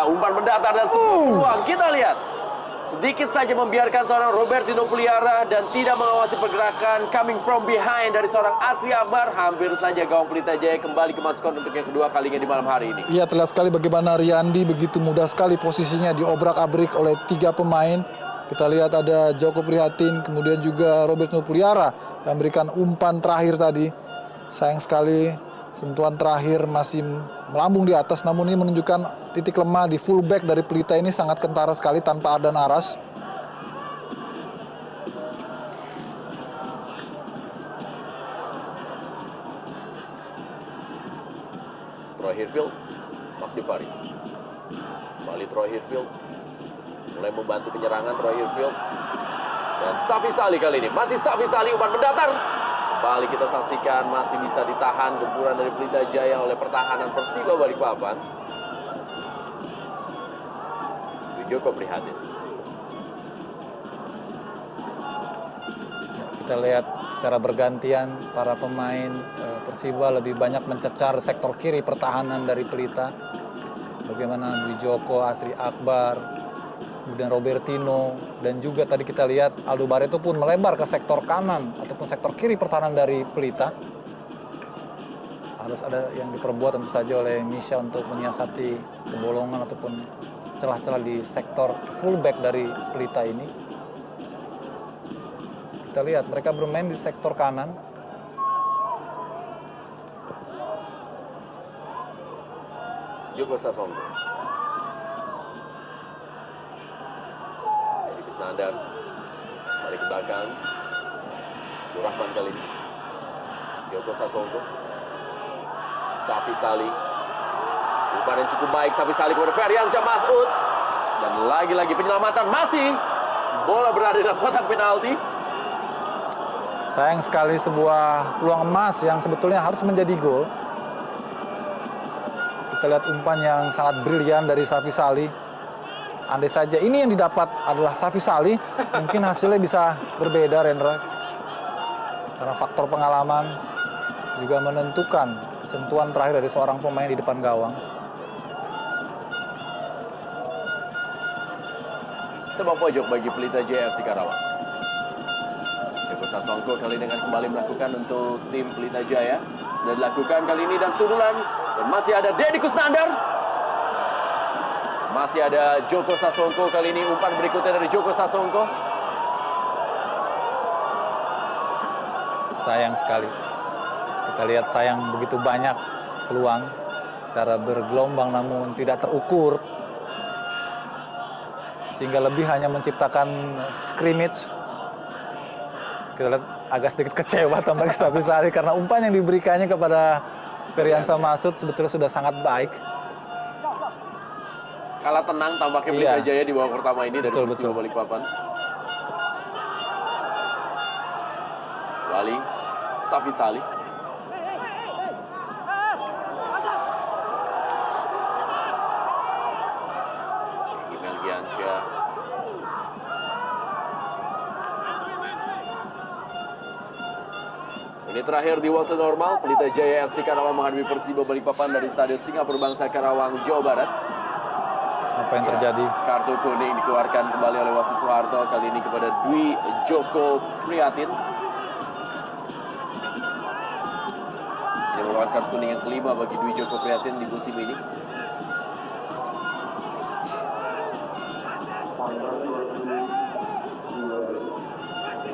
Umpan mendatar dan sebuah peluang. Kita lihat. Sedikit saja membiarkan seorang Robertino Puliara dan tidak mengawasi pergerakan coming from behind dari seorang Asri Akbar. Hampir saja gawang Pelita Jaya kembali kemasukan untuk yang kedua kalinya di malam hari ini. Iya, terlihat sekali bagaimana Riyandi begitu mudah sekali posisinya diobrak-abrik oleh 3 pemain. Kita lihat ada Joko Prihatin, kemudian juga Robertino Puliara yang memberikan umpan terakhir tadi. Sayang sekali sentuhan terakhir masih melambung di atas, namun ini menunjukkan titik lemah di fullback dari Pelita ini sangat kentara sekali tanpa Adan Aras. Troy Hirfield, Magdi Faris. Kembali Troy Hirfield. Mulai membantu penyerangan Troy Hirfield. Dan Safi Sali kali ini. Masih Safi Sali, umpan mendatar. Kembali kita saksikan masih bisa ditahan gempuran dari Pelita Jaya oleh pertahanan Persiba Balikpapan. Joko Prihatin. kita lihat secara bergantian para pemain Persiba lebih banyak mencecar sektor kiri pertahanan dari Pelita. Bagaimana Dwi Joko, Asri Akbar, kemudian Robertino, dan juga tadi kita lihat Aldo Barreto pun melebar ke sektor kanan ataupun sektor kiri pertahanan dari Pelita. Harus ada yang diperbuat tentu saja oleh Misha untuk menyiasati kebolongan ataupun celah-celah di sektor fullback dari Pelita ini. Kita lihat mereka bermain di sektor kanan. Joko Sasongko. Jadi Kusnandar. Balik ke belakang. Rahman kali ini. Joko Sasongko. Safi Sali. Umpan yang cukup baik Safi Sali kepada Ferdiansyah Masud. Dan lagi-lagi penyelamatan masih. Bola berada dalam kotak penalti. Sayang sekali sebuah peluang emas yang sebetulnya harus menjadi gol. Kita lihat umpan yang sangat brilian dari Safi Sali. Andai saja ini yang didapat adalah Safi Sali, mungkin hasilnya bisa berbeda, Rendra. Karena faktor pengalaman juga menentukan sentuhan terakhir dari seorang pemain di depan gawang. Sebab pojok bagi Pelita Jaya FC Karawang. Joko Sasongko kali dengan kembali melakukan untuk tim Pelita Jaya. Sudah dilakukan kali ini dan sundulan. Dan masih ada Deddy Kusnandar. Masih ada Joko Sasongko kali ini. Umpan berikutnya dari Joko Sasongko. Sayang sekali. Kita lihat sayang begitu banyak peluang secara bergelombang namun tidak terukur. Sehingga lebih hanya menciptakan scrimmage. Kita lihat agak sedikit kecewa tampaknya Safi Sali karena umpan yang diberikannya kepada Ferdiansyah Masud sebetulnya sudah sangat baik. Kalah tenang tampaknya Pelita Jaya di babak pertama ini dari Persiba Balikpapan. Kembali Safisali. Egy Melgiansyah. Ini terakhir di waktu normal, Pelita Jaya FC Karawang menghadapi Persiba Balikpapan dari Stadion Singapura Bangsa Karawang, Jawa Barat. Apa yang terjadi? Kartu kuning dikeluarkan kembali oleh wasit Soeharto, kali ini kepada Dwi Joko Prihatin. Ini merupakan kartu kuning yang kelima bagi Dwi Joko Prihatin di musim ini.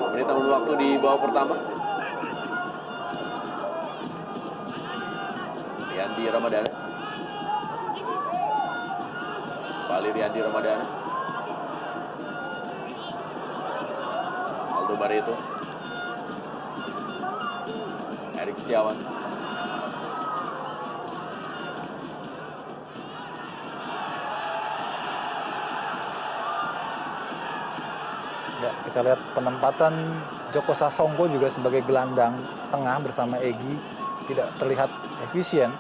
Menit tambah waktu di babak pertama. Riyandi Ramadana. Kembali Riyandi Ramadana. Aldo Barreto. Erik Setiawan. Ya, kita lihat penempatan Joko Sasongko juga sebagai gelandang tengah bersama Egy tidak terlihat efisien.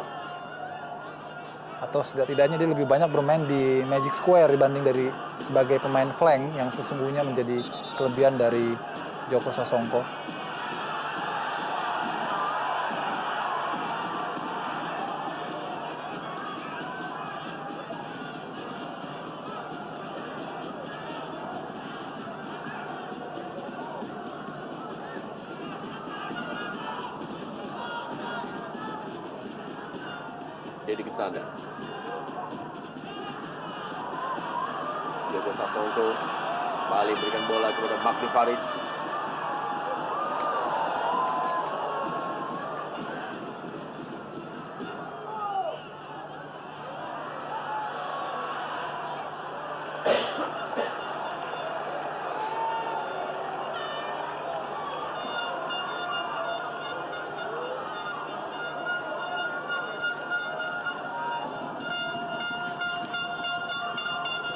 Atau setidaknya dia lebih banyak bermain di Magic Square dibanding dari sebagai pemain flank yang sesungguhnya menjadi kelebihan dari Joko Sasongko. Deddy Kusnandar. Joko Sasongko kembali berikan bola kepada Magdi Faris.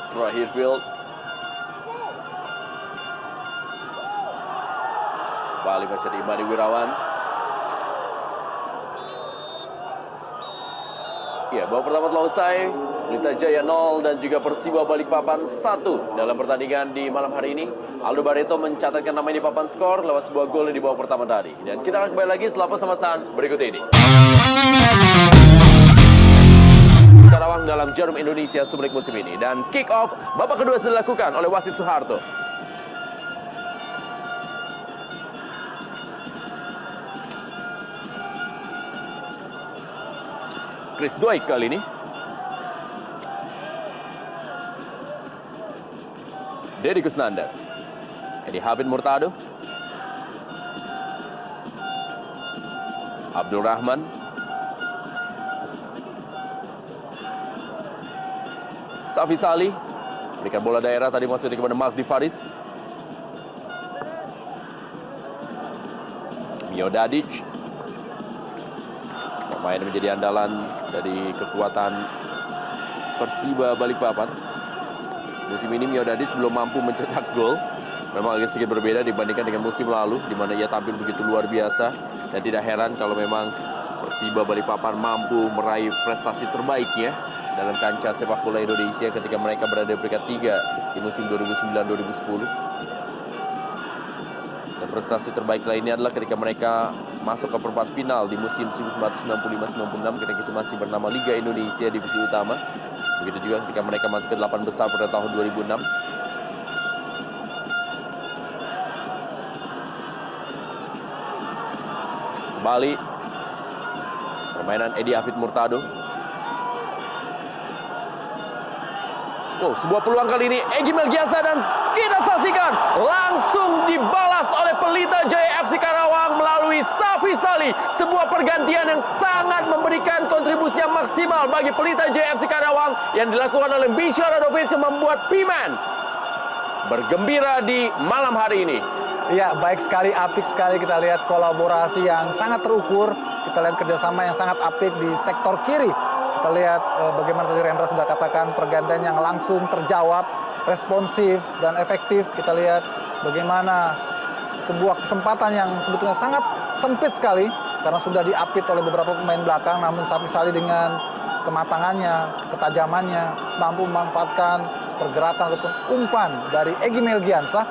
Troy Hirfield. Kembali masih di Imani Wirawan. Ya, babak pertama telah usai. Pelita Jaya 0 dan juga Persiba Balikpapan 1 dalam pertandingan di malam hari ini. Aldo Barreto mencatatkan nama ini papan skor lewat sebuah gol di babak pertama tadi. Dan kita akan kembali lagi setelah pesan-pesan berikut ini. Karawang dalam Jarum Indonesia Super League musim ini, dan kick off babak kedua sudah dilakukan oleh wasit Soeharto. Chris Dweck kali ini. Deddy Kusnandar. Edi Hafid Murtado. Abdul Rahman. Safisali berikan bola daerah tadi maksudnya kepada Magdi Faris. Mio Dadic, pemain menjadi andalan dari kekuatan Persiba Balikpapan. Musim ini Mio Dadic belum mampu mencetak gol. Memang agak sedikit berbeda dibandingkan dengan musim lalu, di mana ia tampil begitu luar biasa. Dan tidak heran kalau memang Persiba Balikpapan mampu meraih prestasi terbaiknya dalam kancah sepak bola Indonesia ketika mereka berada di peringkat 3 di musim 2009-2010. Dan prestasi terbaik lainnya adalah ketika mereka masuk ke perempat final di musim 1995-96 ketika itu masih bernama Liga Indonesia Divisi Utama. Begitu juga ketika mereka masuk ke 8 besar pada tahun 2006. Kembali permainan Edi Hafid Murtado. Oh, sebuah peluang kali ini Egy Melgiansyah, dan kita saksikan langsung dibalas oleh Pelita Jaya FC Karawang melalui Safisali. Sebuah pergantian yang sangat memberikan kontribusi yang maksimal bagi Pelita Jaya FC Karawang yang dilakukan oleh Misha Radovic yang membuat Piman bergembira di malam hari ini. Iya, baik sekali, apik sekali. Kita lihat kolaborasi yang sangat terukur. Kita lihat kerjasama yang sangat apik di sektor kiri. Kita lihat bagaimana tadi Rendra sudah katakan, pergantian yang langsung terjawab, responsif dan efektif. Kita lihat bagaimana sebuah kesempatan yang sebetulnya sangat sempit sekali karena sudah diapit oleh beberapa pemain belakang, namun Safi Salih dengan kematangannya, ketajamannya mampu memanfaatkan pergerakan ataupun umpan dari Egy Melgiansah.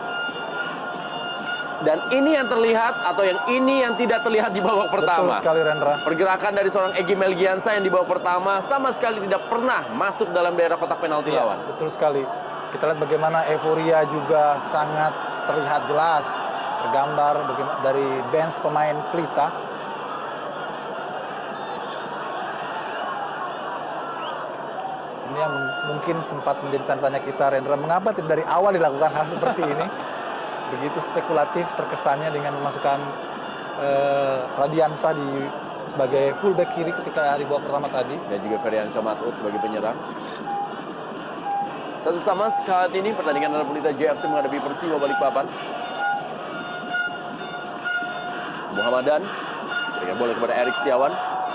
Dan ini yang terlihat atau ini yang tidak terlihat di babak pertama. Betul sekali, Rendra. Pergerakan dari seorang Egy Melgiansah yang di babak pertama sama sekali tidak pernah masuk dalam daerah kotak penalti Iya, lawan. betul sekali. Kita lihat bagaimana euforia juga sangat terlihat jelas tergambar dari bench pemain Pelita. Ini yang mungkin sempat menjadi tanda tanya kita, Rendra, mengapa dari awal dilakukan hal seperti ini? Begitu spekulatif terkesannya dengan memasukkan Radiansah sebagai fullback kiri ketika di babak pertama tadi. Dan juga Ferdiansyah Mas'ud sebagai penyerang. Satu sama saat ini pertandingan antara Pelita Jaya FC menghadapi Persiba Balikpapan. Muhammadan berikan bola kepada Erik Setiawan.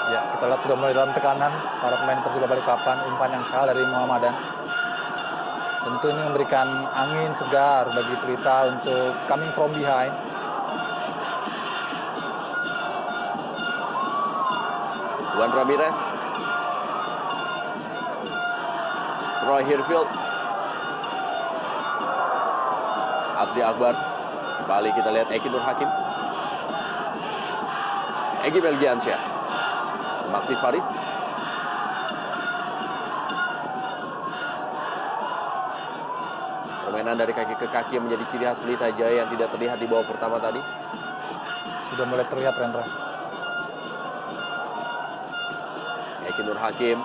Ya, kita lihat sudah mulai dalam tekanan para pemain Persiba Balikpapan. Umpan yang salah dari Muhammadan. Tentu ini memberikan angin segar bagi Pelita untuk coming from behind. Juan Ramirez. Troy Hirfield. Asri Akbar. Kembali kita lihat Eki Nur Hakim. Egy Melgiansah. Makti Faris. Permainan dari kaki ke kaki yang menjadi ciri khas Pelita Jaya yang tidak terlihat di babak pertama tadi. Sudah mulai terlihat, Rendra. Eki Nur Hakim.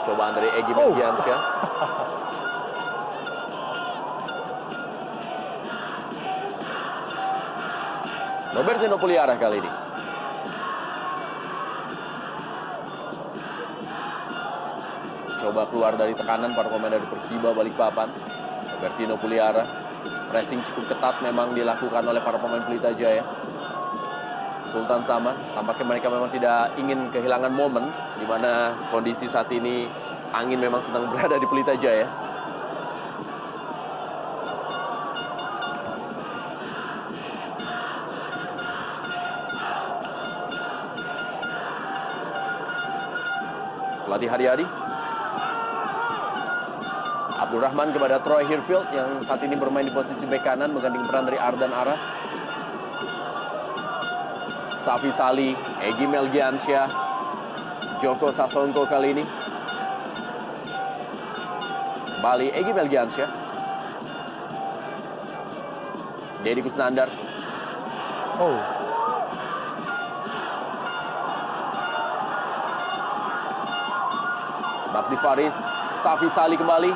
Percobaan dari Egy Melgiansah. Robertino Puliarah kali ini. Coba keluar dari tekanan para pemain dari Persiba Balikpapan. Robertino Puliarah. Pressing cukup ketat memang dilakukan oleh para pemain Pelita Jaya. Sultan Sama, tampaknya mereka memang tidak ingin kehilangan momen di mana kondisi saat ini angin memang sedang berada di Pelita Jaya. Pelatih Haryadi. Abdul Rahman kepada Troy Hirfield yang saat ini bermain di posisi bek kanan menggantikan peran dari Ardan Aras. Safi Salih, Egy Melgiansah, Joko Sasongko kali ini. Kembali Egy Melgiansah. Dedi Kusnandar. Oh, Bakti Faris, Safi Salih kembali.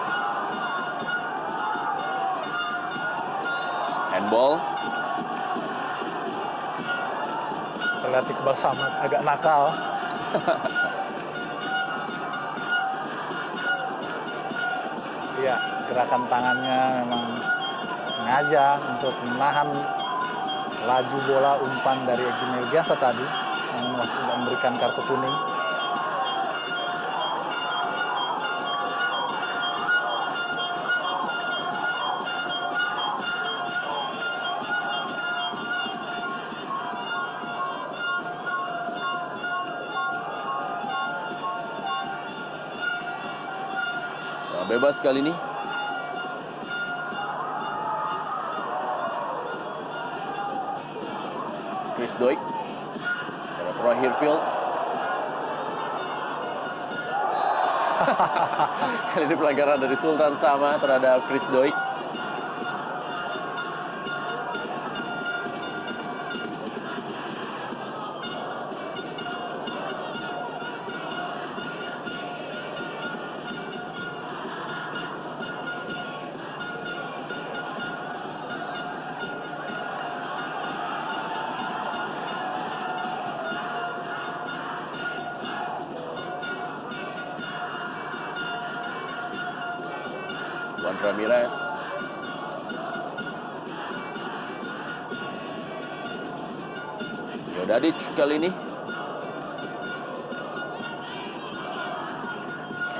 Handball. terlihat Iqbal Samad agak nakal. Iya, gerakan tangannya memang sengaja untuk menahan laju bola umpan dari Egy Melgiansah tadi yang wasit tidak memberikan kartu kuning. Bebas kali ini. Chris Doig. Ada Troy Hirfield. Kali ini pelanggaran dari Sultan Sama terhadap Chris Doig. Juan Ramirez. Jodadic kali ini.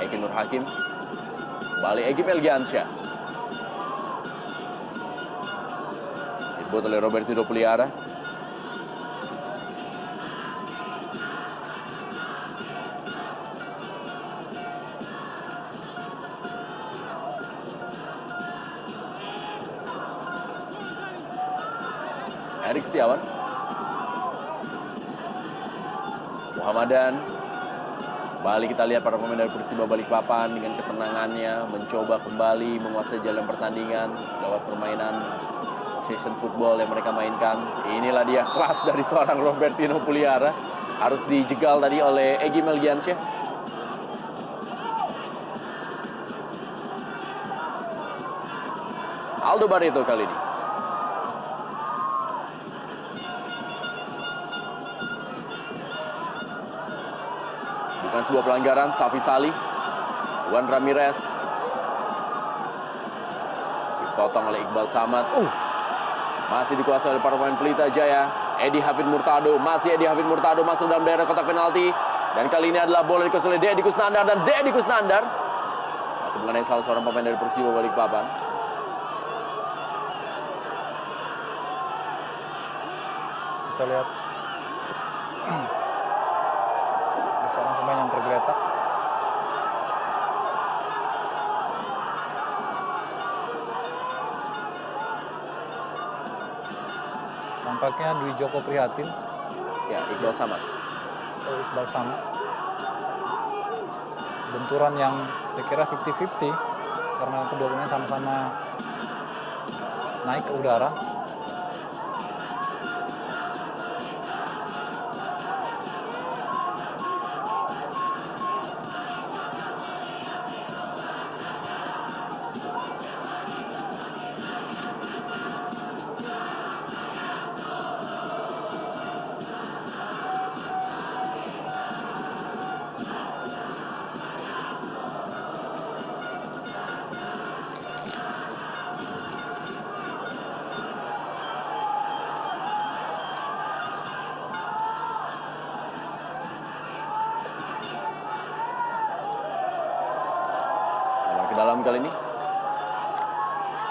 Eki Nur Hakim. Kembali Egy Melgiansah. dibuat oleh Robertino Puliara. Erik Setiawan, Muhammadan. Kembali kita lihat para pemain dari Persiba Balikpapan dengan ketenangannya mencoba kembali menguasai jalan pertandingan lewat permainan possession football yang mereka mainkan. Inilah dia kelas dari seorang Robertino Puliara, harus dijegal tadi oleh Egy Melgiansyah. Aldo Barreto kali ini. Bukan sebuah pelanggaran, Safi Salih, Juan Ramirez, dipotong oleh Iqbal Samad. Masih dikuasai oleh para pemain Pelita Jaya. Edi Hafid Murtado, masih Edi Hafid Murtado masuk dalam daerah kotak penalti. Dan kali ini adalah bola dikuasai oleh Deddy Kusnandar, dan Deddy Kusnandar masih mengenai salah seorang pemain dari Persiba Balikpapan. Kita lihat ada seorang pemain yang tergeletak. Tampaknya Dwi Joko Prihatin, Ya, Iqbal Samad. Iqbal Samad. Benturan yang saya kira 50-50 karena kedua pemain sama-sama naik ke udara. Dalam kali ini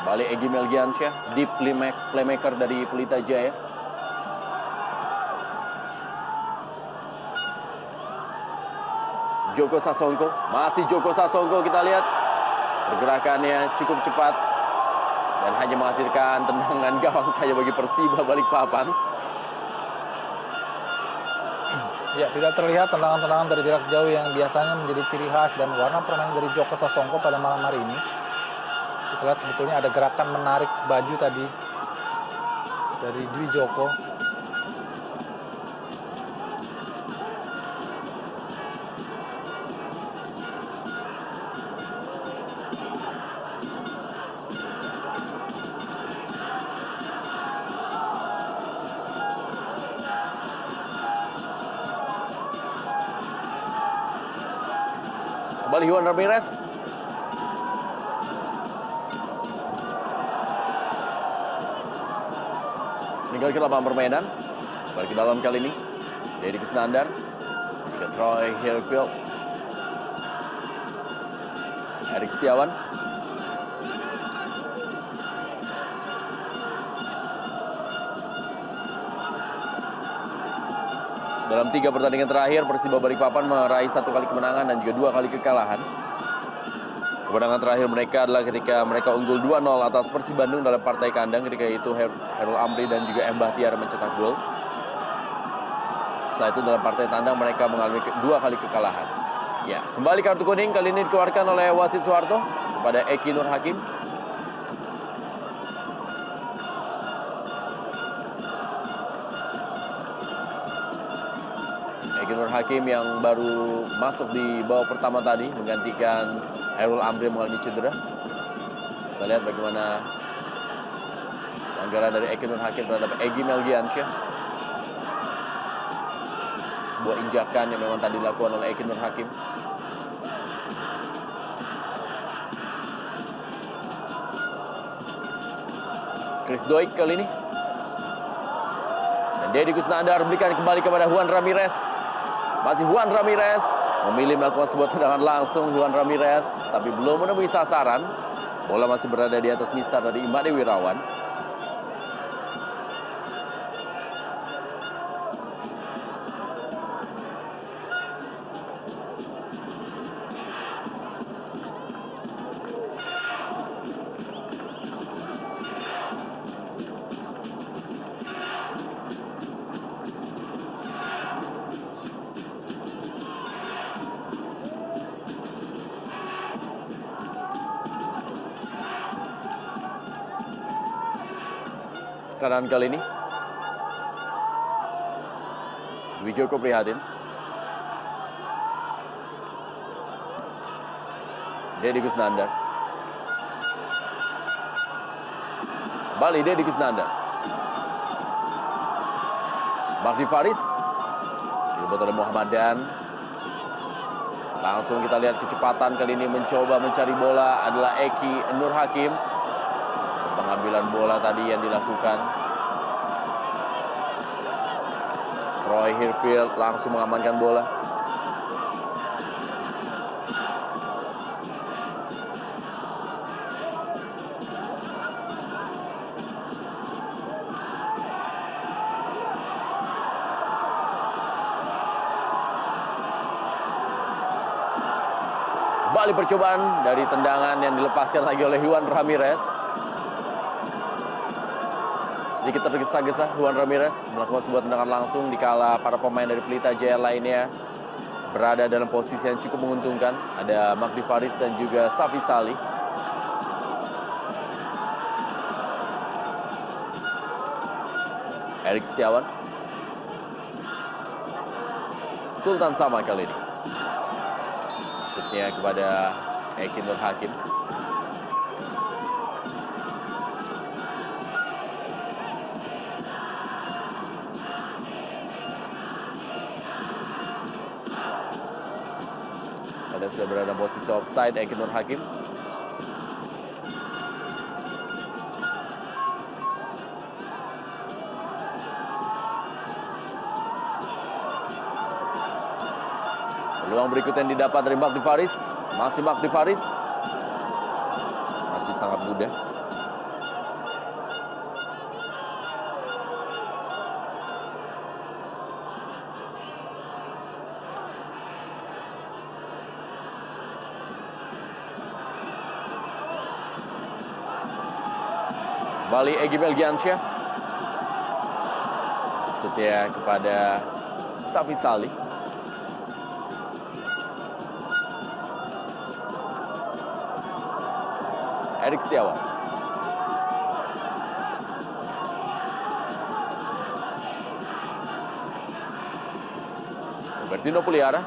balik Egy Melgiansyah, deep playmaker dari Pelita Jaya. Joko Sasongko, masih Joko Sasongko, kita lihat pergerakannya cukup cepat dan hanya menghasilkan tendangan gawang saja bagi Persiba Balikpapan. Ya, tidak terlihat tendangan-tendangan dari jarak jauh yang biasanya menjadi ciri khas dan warna permainan dari Joko Sasongko pada malam hari ini. Kita lihat sebetulnya ada gerakan menarik baju tadi dari Dwi Joko. Kembali Juan Ramirez. Meninggalkan lapangan permainan. Balik ke dalam kali ini. Deddy Kusnandar. Juga Troy Harefield. Erik Setiawan. Dalam 3 pertandingan terakhir, Persiba Balikpapan meraih 1 kali kemenangan dan juga 2 kali kekalahan. Kemenangan terakhir mereka adalah ketika mereka unggul 2-0 atas Persib Bandung dalam partai kandang, ketika itu Hairul Amri dan juga M. Bahtiar mencetak gol. Setelah itu dalam partai tandang mereka mengalami 2 kali kekalahan. Ya, kembali kartu kuning kali ini dikeluarkan oleh wasit Soeharto kepada Eki Nur Hakim. Eki Nur Hakim yang baru masuk di babak pertama tadi menggantikan Hairul Amri yang mengalami cedera. Kita lihat bagaimana pelanggaran dari Eki Nur Hakim terhadap Egy Melgiansyah. Sebuah injakan yang memang tadi dilakukan oleh Eki Nur Hakim. Chris Doik kali ini. Dan Deddy Kusnandar berikan kembali kepada Juan Ramirez. Masih Juan Ramirez memilih melakukan sebuah tendangan langsung. Juan Ramirez tapi belum menemui sasaran. Bola masih berada di atas mistar dari Imade Wirawan. kanan kali ini. Dwi Joko Prihatin. Deddy Kusnandar. Kembali Deddy Kusnandar. Magdi Faris. Direbut oleh Muhammad Dan. Langsung kita lihat kecepatan kali ini mencoba mencari bola adalah Eki Nur Hakim. Pengambilan bola tadi yang dilakukan. Roy Hirfield langsung mengamankan bola. Kembali percobaan dari tendangan yang dilepaskan lagi oleh Juan Ramirez. Sedikit tergesa-gesa Juan Ramirez melakukan sebuah tendangan langsung dikala para pemain dari Pelita Jaya lainnya berada dalam posisi yang cukup menguntungkan. Ada Magdi Faris dan juga Safi Salih. Erik Setiawan. Sultan Sama kali ini. Maksudnya kepada Eki Nur Hakim. Pada sudah berada posisi offside Eki Nur Hakim. Peluang berikutnya yang didapat dari Magdi Faris. Masih Magdi Faris. Masih sangat mudah. Kembali Egy Melgiansyah. Setia kepada Safi Salih. Erik Setiawan. Robertino Puliara.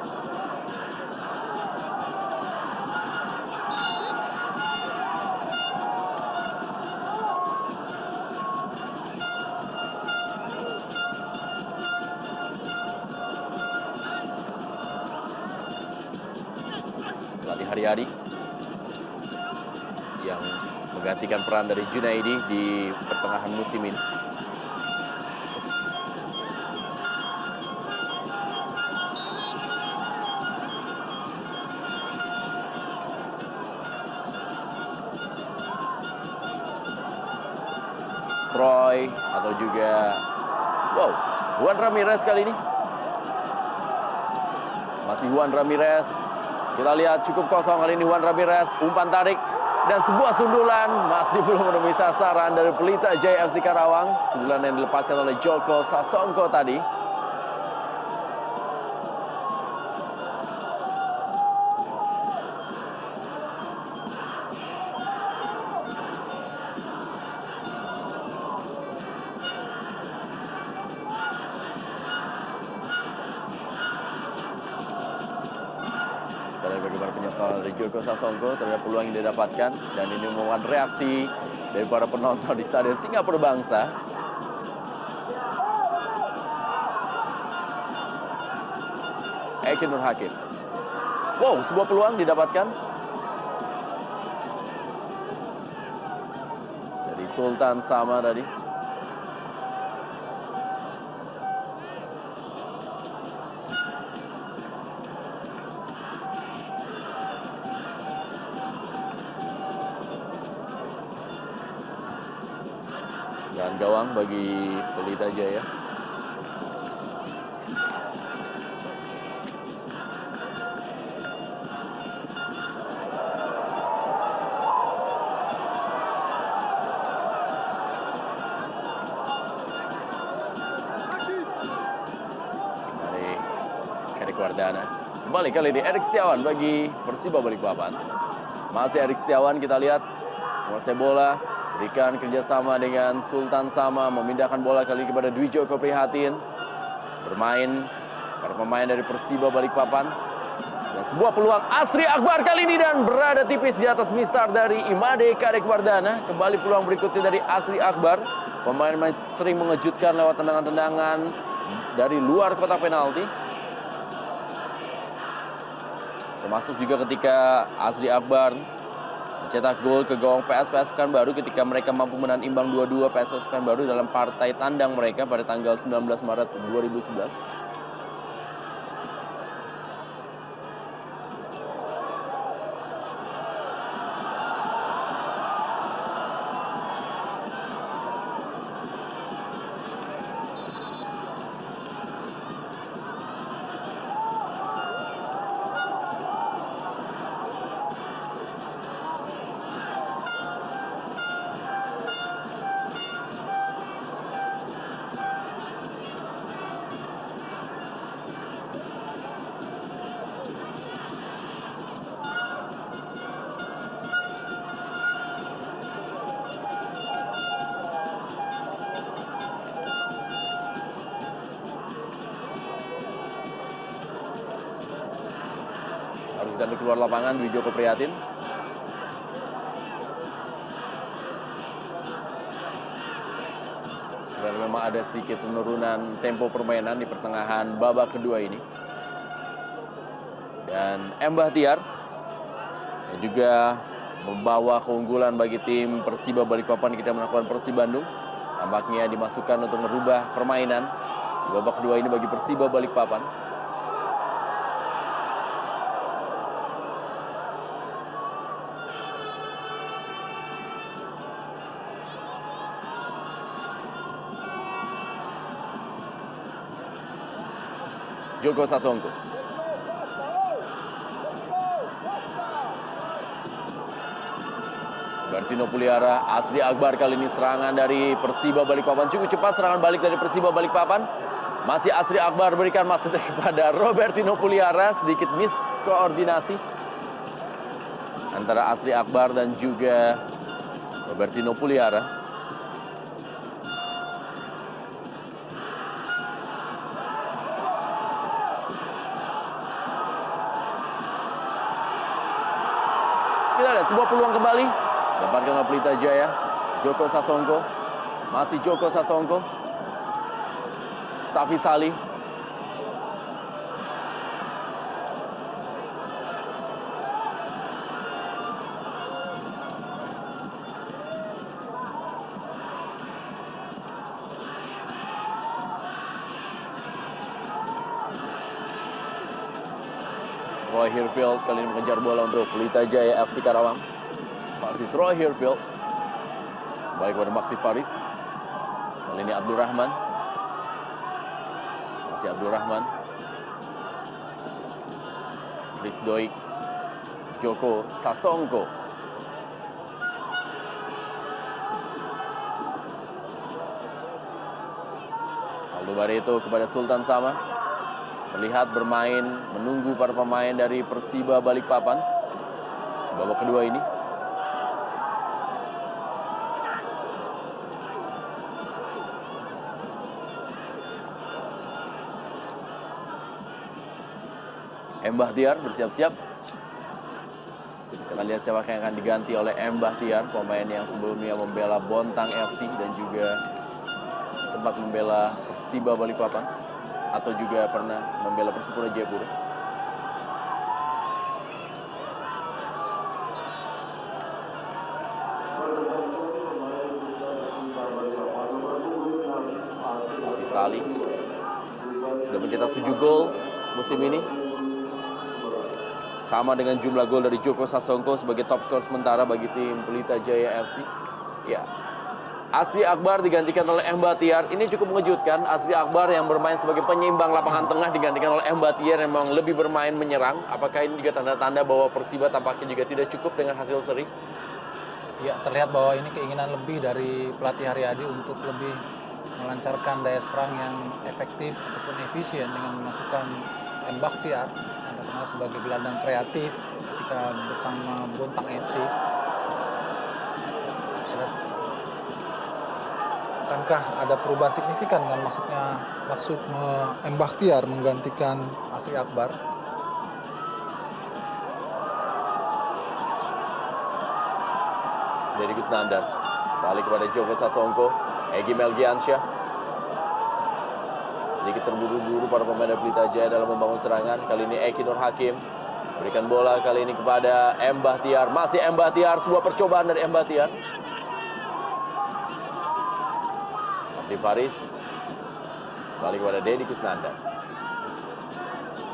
Pelatih Haryadi yang menggantikan peran dari Junaidi di pertengahan musim ini. Troy atau juga Juan Ramirez kali ini. Masih Juan Ramirez. Kita lihat cukup kosong kali ini Juan Ramirez. Umpan tarik dan sebuah sundulan masih belum menemui sasaran dari Pelita Jaya FC Karawang. Sundulan yang dilepaskan oleh Joko Sasongko tadi. Kita lihat bagaimana penyesalan dari Joko Sasongko terhadap peluang yang didapatkan. Dan ini merupakan reaksi dari para penonton di Stadion Singapura Bangsa. Eki Nur Hakim. Sebuah peluang didapatkan dari Sultan Sama tadi. Dan gawang bagi Pelita Jaya. Dari Erik Wardana. Kembali kali ini Erik Setiawan bagi Persiba Balikpapan. Masih Erik Setiawan, kita lihat menguasai bola. Berikan kerjasama dengan Sultan Sama, memindahkan bola kali ini kepada Dwi Joko Prihatin. Bermain para pemain dari Persiba Balikpapan. Dan sebuah peluang Asri Akbar kali ini dan berada tipis di atas mistar dari Imade Kadek Wardana. Kembali peluang berikutnya dari Asri Akbar. Pemain sering mengejutkan lewat tendangan-tendangan dari luar kotak penalti. Termasuk juga ketika Asri Akbar mencetak gol ke gawang PSPS Pekanbaru ketika mereka mampu menahan imbang 2-2 PSPS Pekanbaru dalam partai tandang mereka pada tanggal 19 Maret 2011. Harus dan keluar lapangan Dwi Joko Prihatin. Dan memang ada sedikit penurunan tempo permainan di pertengahan babak kedua ini. Dan M. Bahtiar yang juga membawa keunggulan bagi tim Persiba Balikpapan kita melakukan Persib Bandung. Tampaknya dimasukkan untuk merubah permainan di babak kedua ini bagi Persiba Balikpapan. Joko Sasongko. Bertino Puliara, Asri Akbar kali ini serangan dari Persiba Balikpapan. Cukup cepat serangan balik dari Persiba Balikpapan. Masih Asri Akbar berikan masuknya kepada Robertino Puliara. Sedikit miskoordinasi antara Asri Akbar dan juga Robertino Puliara. Kita lihat sebuah peluang kembali. Dapatkan oleh Pelita Jaya. Joko Sasongko. Masih Joko Sasongko. Safi Salih. Troy Hirfield kali ini mengejar bola untuk Pelita Jaya FC Karawang. Masih Troy Hirfield. Balik kepada Makti Faris. Kali ini Abdul Rahman. Masih Abdul Rahman. Chris Doik. Joko Sasongko. Aldo Barreto kepada Sultan Sama. Terlihat bermain, menunggu para pemain dari Persiba Balikpapan. Babak kedua ini. M. Bahtiar bersiap-siap. Kita lihat siapa yang akan diganti oleh M. Bahtiar, pemain yang sebelumnya membela Bontang FC dan juga sempat membela Persiba Balikpapan. Atau juga pernah membela Persipura Jayapura. Safi Salih sudah mencetak 7 gol musim ini. Sama dengan jumlah gol dari Joko Sasongko sebagai top skor sementara bagi tim Pelita Jaya FC. Ya. Asri Akbar digantikan oleh M. Bahtiar. Ini cukup mengejutkan. Asri Akbar yang bermain sebagai penyeimbang lapangan tengah digantikan oleh M. Bahtiar yang memang lebih bermain menyerang. Apakah ini juga tanda-tanda bahwa Persiba tampaknya juga tidak cukup dengan hasil seri? Ya, terlihat bahwa ini keinginan lebih dari pelatih Haryadi untuk lebih melancarkan daya serang yang efektif ataupun efisien dengan memasukkan M. Bahtiar yang terkenal sebagai gelandang kreatif ketika bersama Bontang FC. Akankah ada perubahan signifikan dengan maksud M. Bakhtiar menggantikan Asri Akbar? Deddy Kusnandar balik kepada Joko Sasongko, Egy Melgiansyah. Sedikit terburu-buru para pemain Pelita Jaya dalam membangun serangan. Kali ini Eki Nur Hakim berikan bola kali ini kepada M. Bahtiar. Masih M. Bahtiar, sebuah percobaan dari M. Bahtiar. Abdi Faris balik kepada Deddy Kusnandar.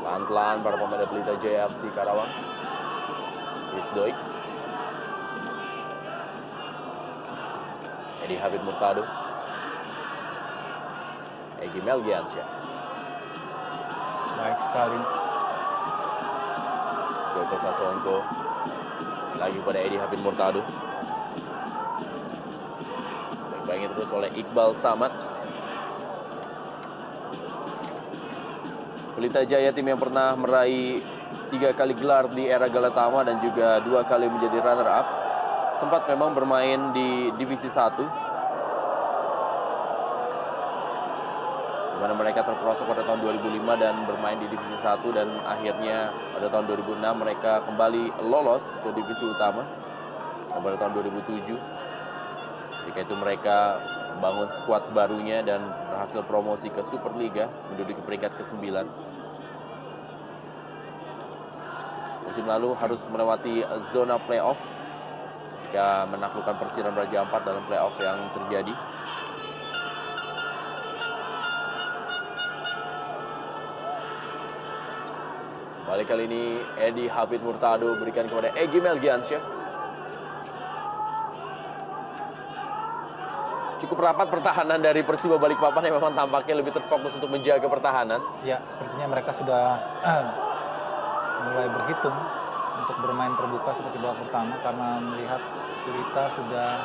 Pelan-pelan para pemain Pelita Jaya FC Karawang. Chris Doik, Edi Habib Murtado, Egy Melgiansyah. Baik sekali. Joko Sasongko lagi pada Edi Habib Murtado. Baik-baiknya terus oleh Iqbal Samad. Pelita Jaya, tim yang pernah meraih 3 kali gelar di era Galatama dan juga 2 kali menjadi runner up, sempat memang bermain di Divisi 1, di mana mereka terperosok pada tahun 2005 dan bermain di Divisi 1, dan akhirnya pada tahun 2006 mereka kembali lolos ke Divisi Utama. Dan pada tahun 2007 ketika itu mereka membangun skuad barunya dan berhasil promosi ke Superliga, menduduki peringkat ke-9. Musim lalu harus melewati zona playoff ketika menaklukkan Persiram Raja Ampat dalam playoff yang terjadi. Balik kali ini Edi Habib Murtado berikan kepada Egy Melgiansyah. Cukup rapat pertahanan dari Persiba Balikpapan yang memang tampaknya lebih terfokus untuk menjaga pertahanan. Ya, sepertinya mereka sudah mulai berhitung untuk bermain terbuka seperti babak pertama, karena melihat Pelita sudah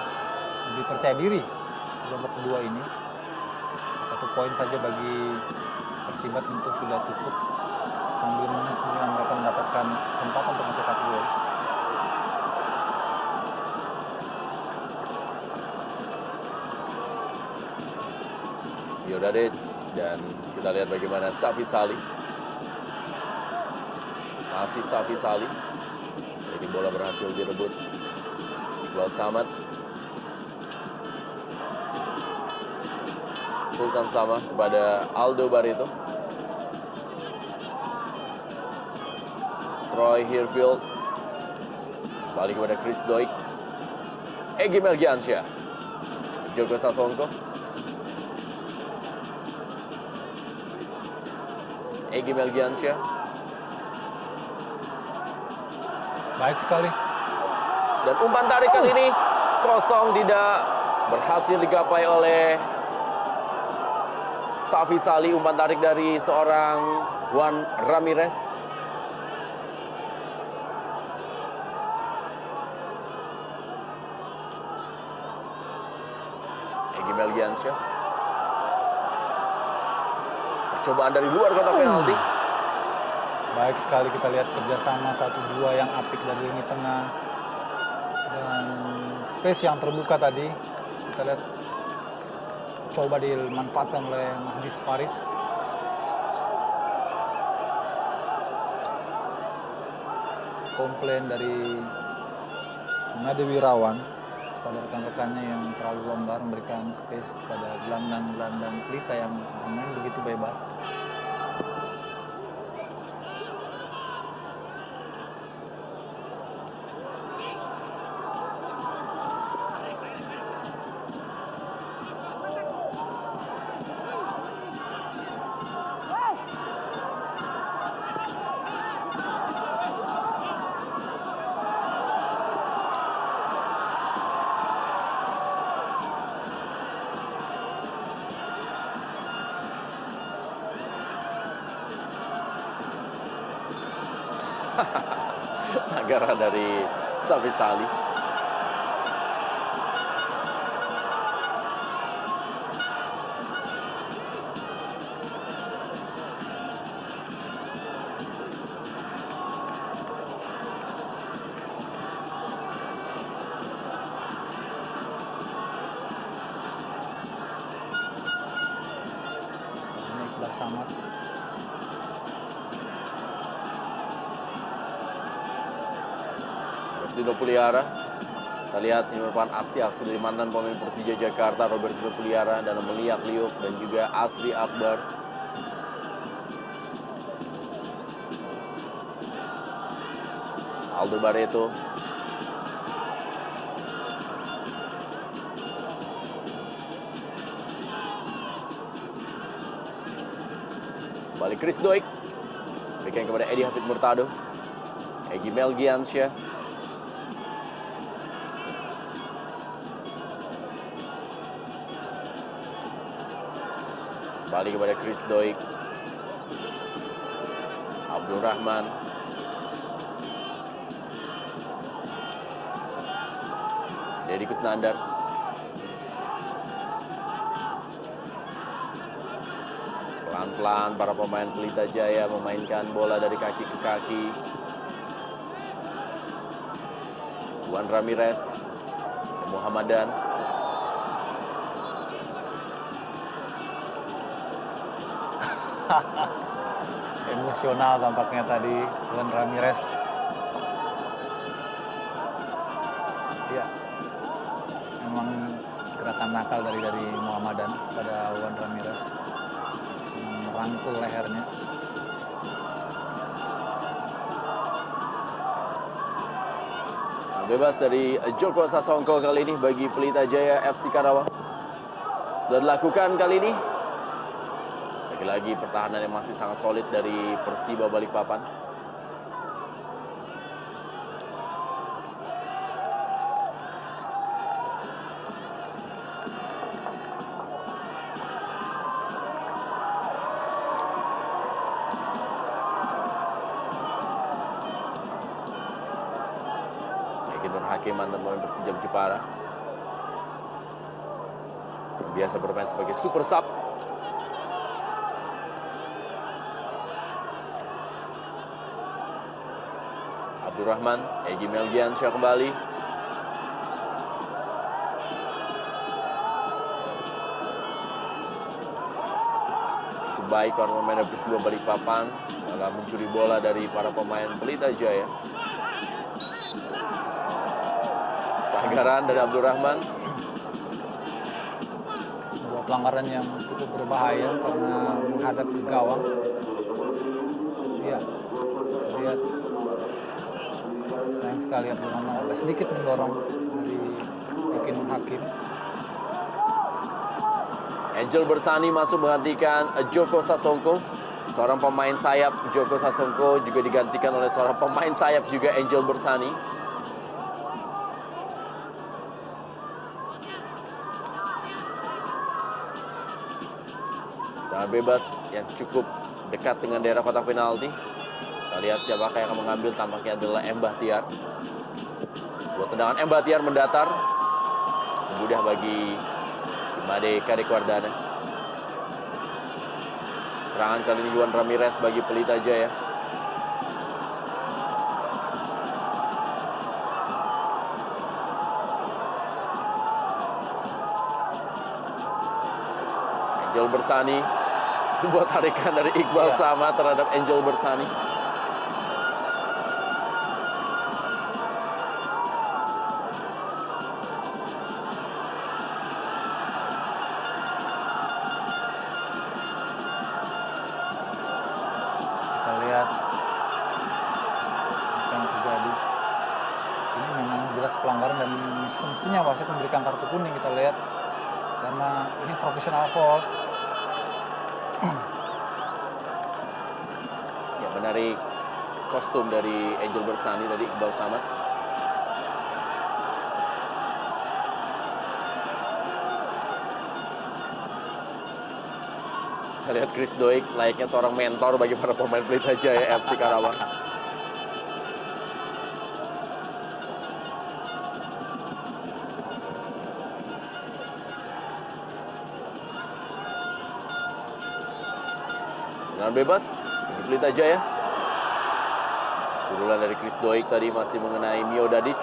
lebih percaya diri di babak kedua ini. 1 poin saja bagi Persiba tentu sudah cukup, sambil menunggu mereka mendapatkan kesempatan untuk mencetak gol. Yodadec, dan kita lihat bagaimana Safi Salih. Masih Safi Salih. Ini bola berhasil direbut Iqbal Samad. Sultan Sama kepada Aldo Barreto. Troy Hirfield balik kepada Chris Doik. Egy Melgiansyah. Joko Sasongko. Egy Melgiansyah. Baik sekali. Dan umpan tarik kali ini kosong, tidak berhasil digapai oleh Safi Salih. Umpan tarik dari seorang Juan Ramirez. Egy Melgiansyah. Percobaan dari luar kotak penalti. Baik sekali, kita lihat kerjasama 1-2 yang apik dari lini tengah. Dan space yang terbuka tadi, kita lihat coba dimanfaatkan oleh Mahdis Faris. Komplain dari Nade Wirawan. kepada rekan-rekannya yang terlalu longgar, memberikan space kepada gelandang-gelandang Pelita yang bermain begitu bebas. Negara dari Safi Salih. Iqbal Samad. Robertino Puliara. Kita lihat ini merupakan aksi-aksi dari mantan pemain Persija Jakarta, Robertino Puliara, dalam melihat Liuk dan juga Asri Akbar. Aldo Barreto. Balik Chris Doik. Berikan kepada Edi Hafid Murtado. Egy Melgiansyah. Balik kepada Chris Doik. Abdul Rahman. Deddy Kusnandar. Pelan-pelan para pemain Pelita Jaya memainkan bola dari kaki ke kaki. Juan Ramirez, Muhammadan. Emosional tampaknya tadi Juan Ramirez. Ya, memang gerakan nakal dari Muhammadan pada Juan Ramirez, merangkul lehernya. Nah, bebas dari Joko Sasongko kali ini bagi Pelita Jaya FC Karawang. Sudah dilakukan kali ini. Lagi-lagi pertahanan yang masih sangat solid dari Persiba Balikpapan. Nur Hakim mantan pemain Persija Jepara. Biasa bermain sebagai super sub. Abdurrahman, Egy Melgiansyah kembali. Cukup baik para pemain Persiba Balikpapan dalam mencuri bola dari para pemain Pelita Jaya. Pelanggaran dari Abdurrahman. Sebuah pelanggaran yang cukup berbahaya karena menghadap ke gawang. Ya, terlihat sayang sekali Abdurrahman agak sedikit mendorong dari Eki Nur Hakim. Angel Bersani masuk menggantikan Joko Sasongko. Seorang pemain sayap Joko Sasongko juga digantikan oleh seorang pemain sayap juga Angel Bersani. Tendangan bebas yang cukup dekat dengan daerah kotak penalti. Kita lihat siapakah yang akan mengambil, tampaknya adalah M. Bahtiar. Sebuah tendangan M. Bahtiar mendatar. Semudah bagi Imade Kadekuardana. Serangan kali ini Juan Ramirez bagi Pelita Jaya. Angel Bersani. Sebuah tarikan dari Iqbal Sama terhadap Angel Bersani. Kita lihat apa yang terjadi. Ini memang jelas pelanggaran dan semestinya wasit memberikan kartu kuning, kita lihat. Karena ini profesional foul. Ya, menarik kostum dari Angel Bersani dari Iqbal Samad. Kita lihat Chris Doik layaknya seorang mentor bagi para pemain Pelita Jaya FC Karawang. Dengan bebas di Pelita Jaya. Surulan dari Chris Doik tadi masih mengenai Mio Dadic.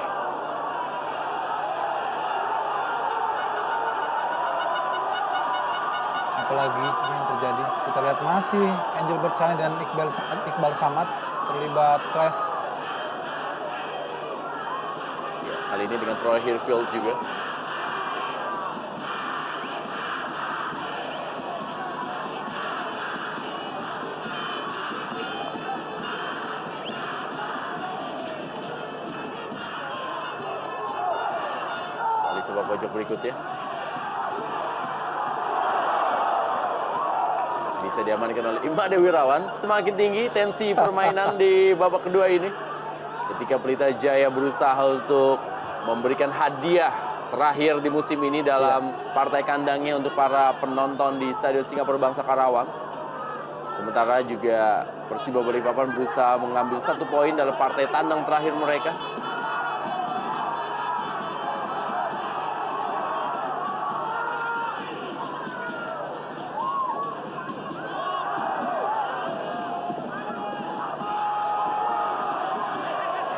apalagi ini yang terjadi. Kita lihat masih Angel Bercani dan Iqbal Samad terlibat clash. Ya, kali ini dengan Troy Hirfield juga. Kali sepak pojok berikutnya. Bisa diamankan oleh Imade Wirawan. Semakin tinggi tensi permainan di babak kedua ini. Ketika Pelita Jaya berusaha untuk memberikan hadiah terakhir di musim ini dalam partai kandangnya untuk para penonton di Stadion Singapura Bangsa Karawang. Sementara juga Persiba Balikpapan berusaha mengambil 1 poin dalam partai tandang terakhir mereka.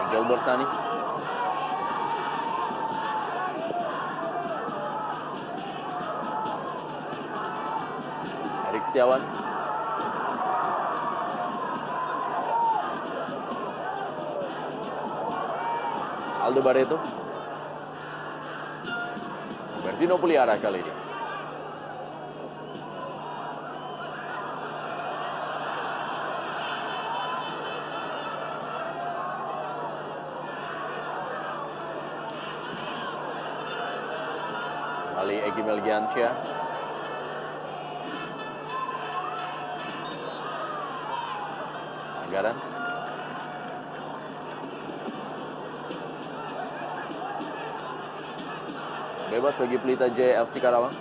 Angel Bersani. Erik Setiawan. Aldo Barreto. Bertino Puliara kali ini. Kembali Egy Melgiansyah. Anggaran. Bebas bagi Pelita Jaya FC Karawang.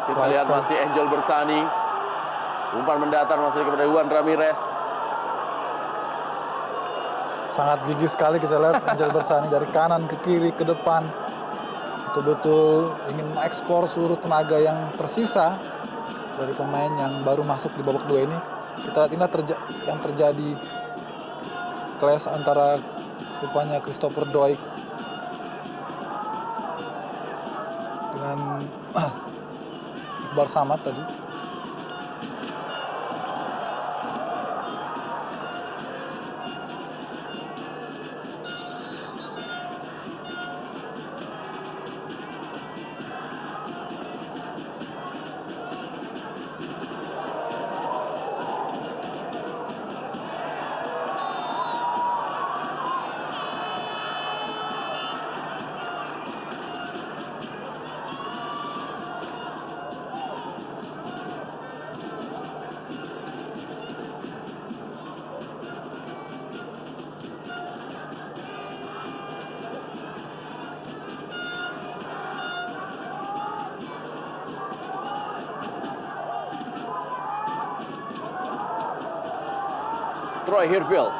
Kita lihat masih Angel Bersani. Umpan mendatar masih kepada Juan Ramirez. Sangat gigih sekali kita lihat Angel Bersani dari kanan ke kiri ke depan. Betul-betul ingin mengeksplor seluruh tenaga yang tersisa dari pemain yang baru masuk di babak kedua ini. Kita lihat ini yang terjadi clash antara rupanya Christopher Doig dengan Iqbal Samad tadi. Troy Hirfield.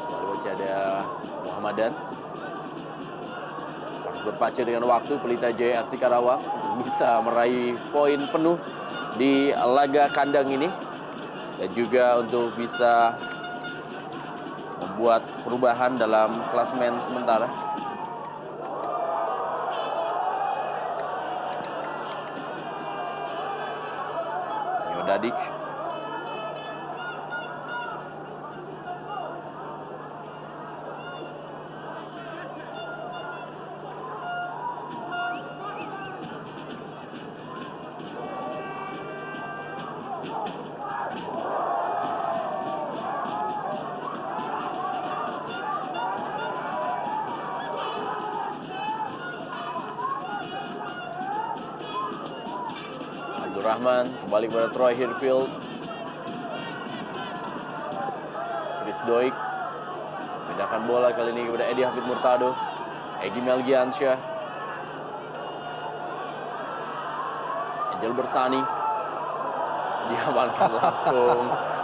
Lalu masih ada Muhammadan. Harus berpacu dengan waktu Pelita Jaya FC Karawang untuk bisa meraih poin penuh di laga kandang ini. Dan juga untuk bisa membuat perubahan dalam klasemen sementara. Yodadic. Rahman kembali kepada Troy Hirfield. Chris Doig pindahkan bola kali ini kepada Edi Hafid Murtado. Egy Melgiansyah. Angel Bersani diamankan langsung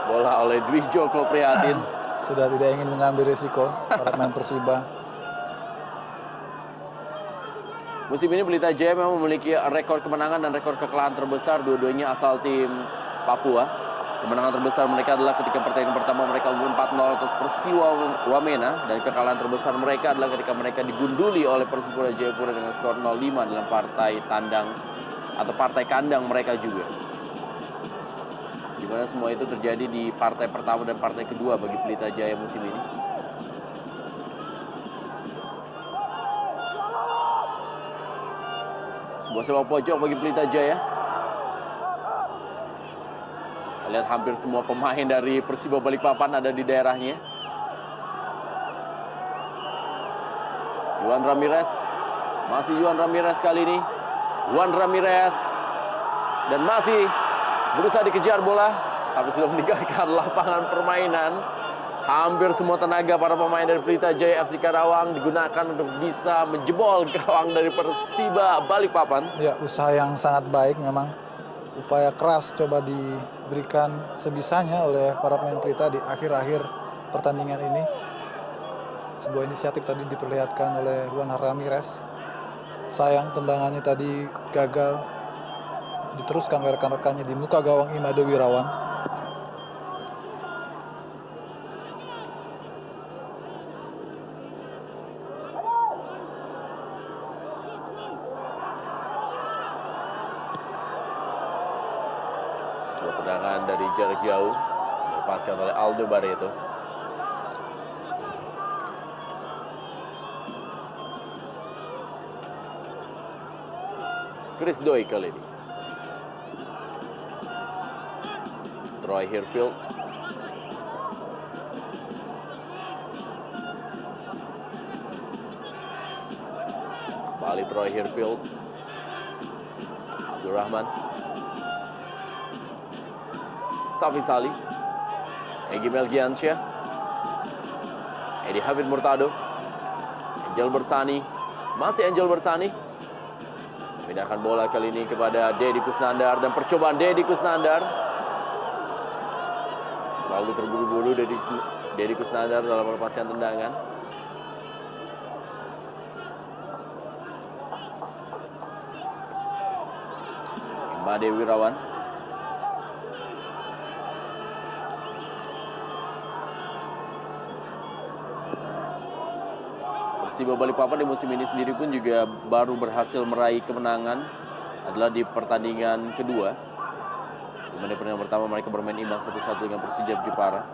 bola oleh Dwi Joko Prihatin. Sudah tidak ingin mengambil risiko para pemain Persiba. Musim ini Pelita Jaya memang memiliki rekor kemenangan dan rekor kekalahan terbesar, dua-duanya asal tim Papua. Kemenangan terbesar mereka adalah ketika pertandingan pertama mereka unggul 4-0 atas Persiwa Wamena, dan kekalahan terbesar mereka adalah ketika mereka digunduli oleh Persipura Jayapura dengan skor 0-5 dalam partai tandang atau partai kandang mereka juga. Di mana semua itu terjadi di partai pertama dan partai kedua bagi Pelita Jaya musim ini. Sebuah sepak pojok bagi Pelita Jaya. Lihat hampir semua pemain dari Persiba Balikpapan ada di daerahnya. Juan Ramirez, masih Juan Ramirez kali ini. Juan Ramirez dan masih berusaha dikejar bola, tapi sudah meninggalkan lapangan permainan. Hampir semua tenaga para pemain dari Pelita Jaya FC Karawang digunakan untuk bisa menjebol gawang dari Persiba Balikpapan. Ya, usaha yang sangat baik memang. Upaya keras coba diberikan sebisanya oleh para pemain Pelita di akhir-akhir pertandingan ini. Sebuah inisiatif tadi diperlihatkan oleh Juan Ramirez. Sayang tendangannya tadi gagal diteruskan oleh rekan-rekannya di muka gawang Imade Wirawan. Tendangan dari jarak jauh dilepaskan oleh Aldo Barreto. Chris Doi kali ini. Troy Hirfield. Kembali Troy Hirfield. Abdul Rahman. Safi Sali, Egy Melgiansyah, Edi Hafid Murtado, Angel Bersani, masih Angel Bersani. Memindahkan bola kali ini kepada Deddy Kusnandar dan percobaan Deddy Kusnandar. Lalu terburu-buru Deddy Kusnandar dalam melepaskan tendangan. Imade Wirawan. Persiba Balikpapan di musim ini sendiri pun juga baru berhasil meraih kemenangan adalah di pertandingan kedua. Di mana pertandingan pertama mereka bermain imbang 1-1 dengan Persijap Jepara.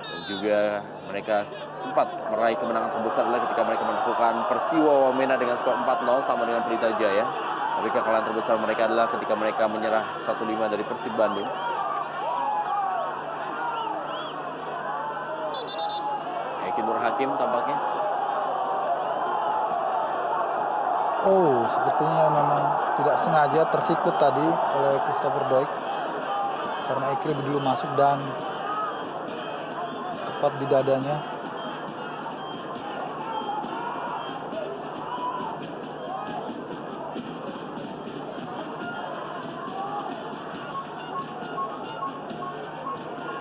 Dan juga mereka sempat meraih kemenangan terbesar adalah ketika mereka menaklukkan Persiwa Wamena dengan skor 4-0 sama dengan Pelita Jaya. Tapi kekalahan terbesar mereka adalah ketika mereka menyerah 1-5 dari Persib Bandung. Nur Hakim tampaknya. Oh, sepertinya memang tidak sengaja tersikut tadi oleh Christopher Doig. Karena Eki lebih dulu masuk dan tepat di dadanya.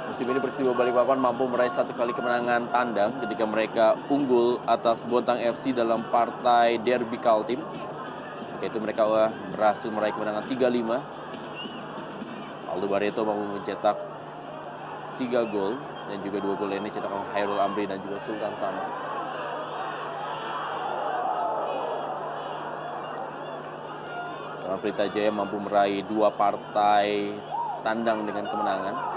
Musim ini Persiba Balikpapan mampu meraih satu kali kemenangan tandang ketika mereka unggul atas Bontang FC dalam partai Derby Kaltim. Yaitu mereka berhasil meraih kemenangan 3-5. Aldo Barreto mampu mencetak 3 gol dan juga 2 gol ini dicetak oleh Hairul Amri dan juga Sultan Sama. Sama Pelita Jaya mampu meraih 2 partai tandang dengan kemenangan.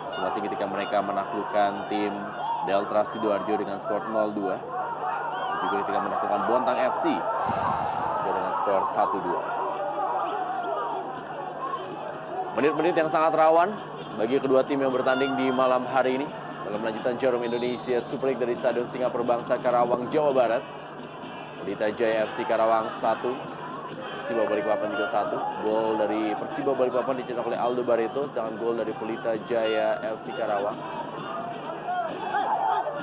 Masing-masing ketika mereka menaklukkan tim Delta Sidoarjo dengan skor 0-2. Dan juga ketika menaklukkan Bontang FC dengan skor 1-2. Menit-menit yang sangat rawan bagi kedua tim yang bertanding di malam hari ini dalam lanjutan Jarum Indonesia Super League dari Stadion Singapura Bangsa Karawang, Jawa Barat. Pelita Jaya FC Karawang 1, Persiba Balikpapan juga 1. Gol dari Persiba Balikpapan dicetak oleh Aldo Barreto, sedangkan gol dari Pelita Jaya FC Karawang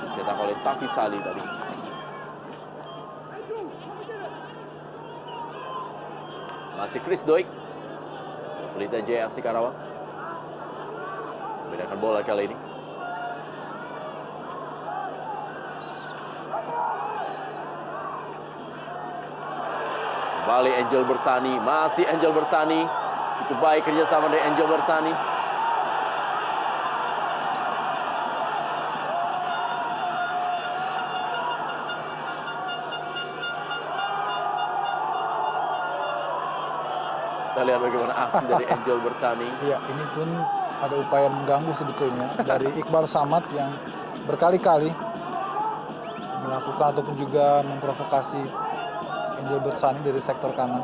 dicetak oleh Safi Sali tadi. Masih Chris Doig, Pelita Jaya FC Karawang. Membedakan bola kali ini. Kembali Angel Bersani, masih Angel Bersani. Cukup baik kerjasama dari Angel Bersani. Kita lihat bagaimana aksi dari Angel Bersani. Iya, ini pun ada upaya mengganggu sebetulnya dari Iqbal Samad yang berkali-kali melakukan ataupun juga memprovokasi Angel Bersani dari sektor kanan.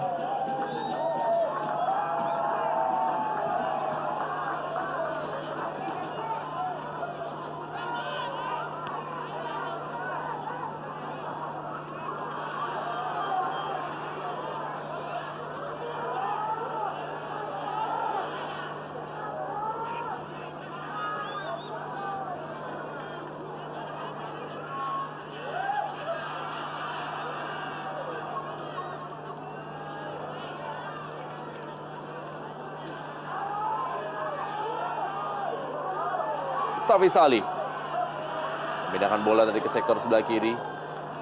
Safi Salih memindahkan bola dari ke sektor sebelah kiri.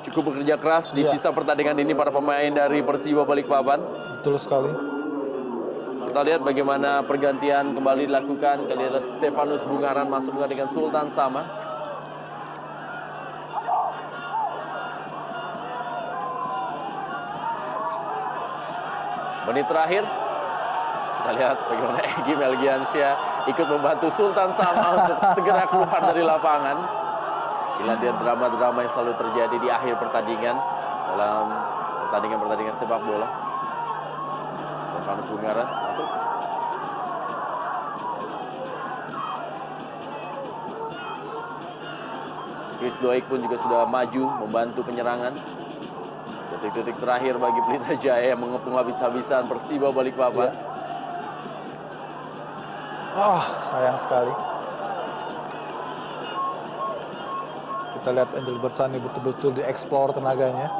Cukup bekerja keras di Ya. sisa pertandingan ini para pemain dari Persiba Balikpapan. Betul sekali. Kita lihat bagaimana pergantian kembali dilakukan. Kali ini Stefanus Bungaran masuk dengan Sultan Sama. Menit terakhir, kita lihat bagaimana Egy Melgiansyah ikut membantu Sultan Sama untuk segera keluar dari lapangan. Inilah dia drama-drama yang selalu terjadi di akhir pertandingan dalam pertandingan sepak bola. Stefanus Bungaran masuk. Chris Doik pun juga sudah maju membantu penyerangan. Detik-detik terakhir bagi Pelita Jaya yang mengepung habis-habisan Persiba Balikpapan. Sayang sekali. Kita lihat Angel Bersani betul-betul dieksplor tenaganya.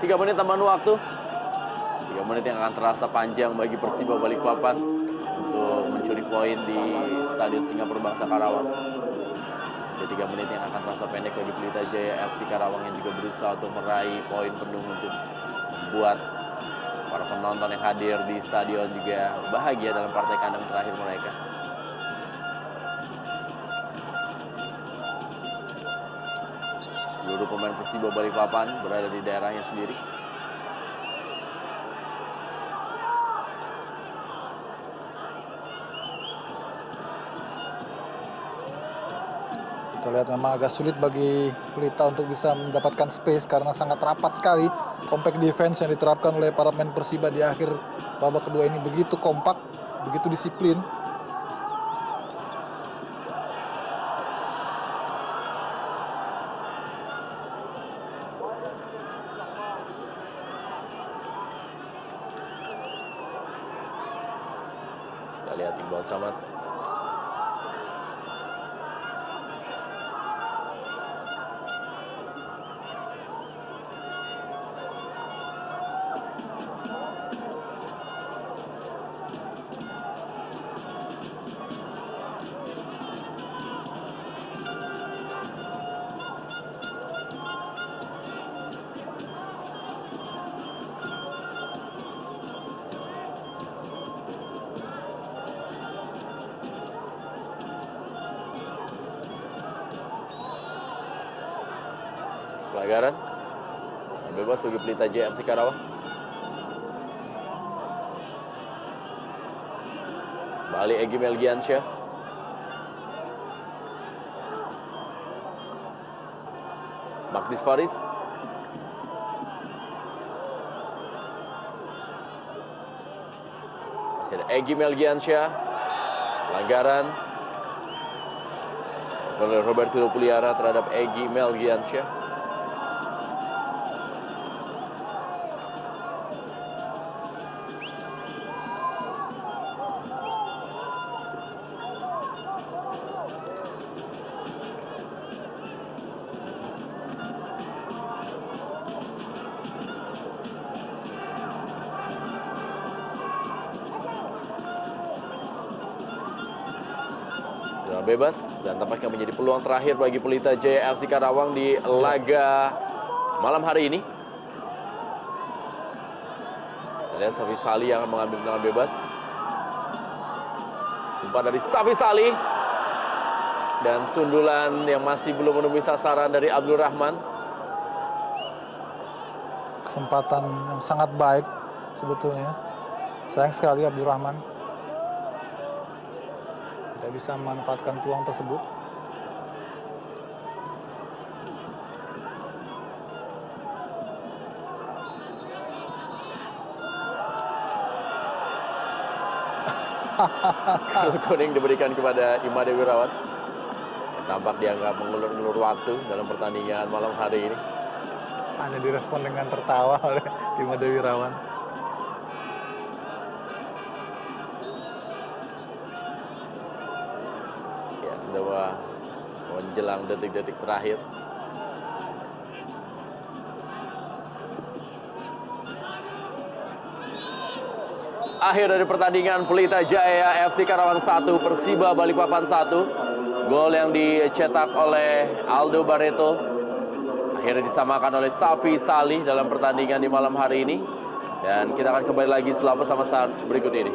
3 menit tambahan waktu. 3 menit yang akan terasa panjang bagi Persiba Balikpapan untuk mencuri poin di Stadion Singapura Bangsa Karawang. Ada 3 menit yang akan terasa pendek bagi Pelita Jaya FC Karawang yang juga berusaha untuk meraih poin penuh untuk membuat para penonton yang hadir di stadion juga bahagia dalam partai kandang terakhir mereka. Seluruh pemain Persiba Balikpapan berada di daerahnya sendiri. Kita lihat memang agak sulit bagi Pelita untuk bisa mendapatkan space karena sangat rapat sekali. Compact defense yang diterapkan oleh para pemain Persiba di akhir babak kedua ini begitu kompak, begitu disiplin. Kita lihat Iqbal Samad. Pelanggaran bebas bagi Pelita Jaya FC Karawang. Balik Egy Melgiansyah. Magdis Faris. Masih ada Egy Melgiansyah. Pelanggaran oleh Roberto Puliara terhadap Egy Melgiansyah. Bebas dan tampaknya menjadi peluang terakhir bagi Pelita Jaya FC Karawang di laga malam hari ini. Ada Safi Salih yang akan mengambil tendangan bebas. Umpan dari Safi Salih. Dan sundulan yang masih belum menemui sasaran dari Abdul Rahman. Kesempatan yang sangat baik sebetulnya. Sayang sekali Abdul Rahman tidak bisa memanfaatkan peluang tersebut. Kartu kuning diberikan kepada Imade Wirawan. Tampak dianggap mengulur-ulur waktu dalam pertandingan malam hari ini. Hanya direspon dengan tertawa oleh Imade Wirawan. Ya, sudah menjelang detik-detik terakhir. Akhir dari pertandingan Pelita Jaya FC Karawang 1, Persiba Balikpapan 1. Gol yang dicetak oleh Aldo Barreto akhirnya disamakan oleh Safi Salih dalam pertandingan di malam hari ini. Dan kita akan kembali lagi setelah pesan-pesan berikut ini.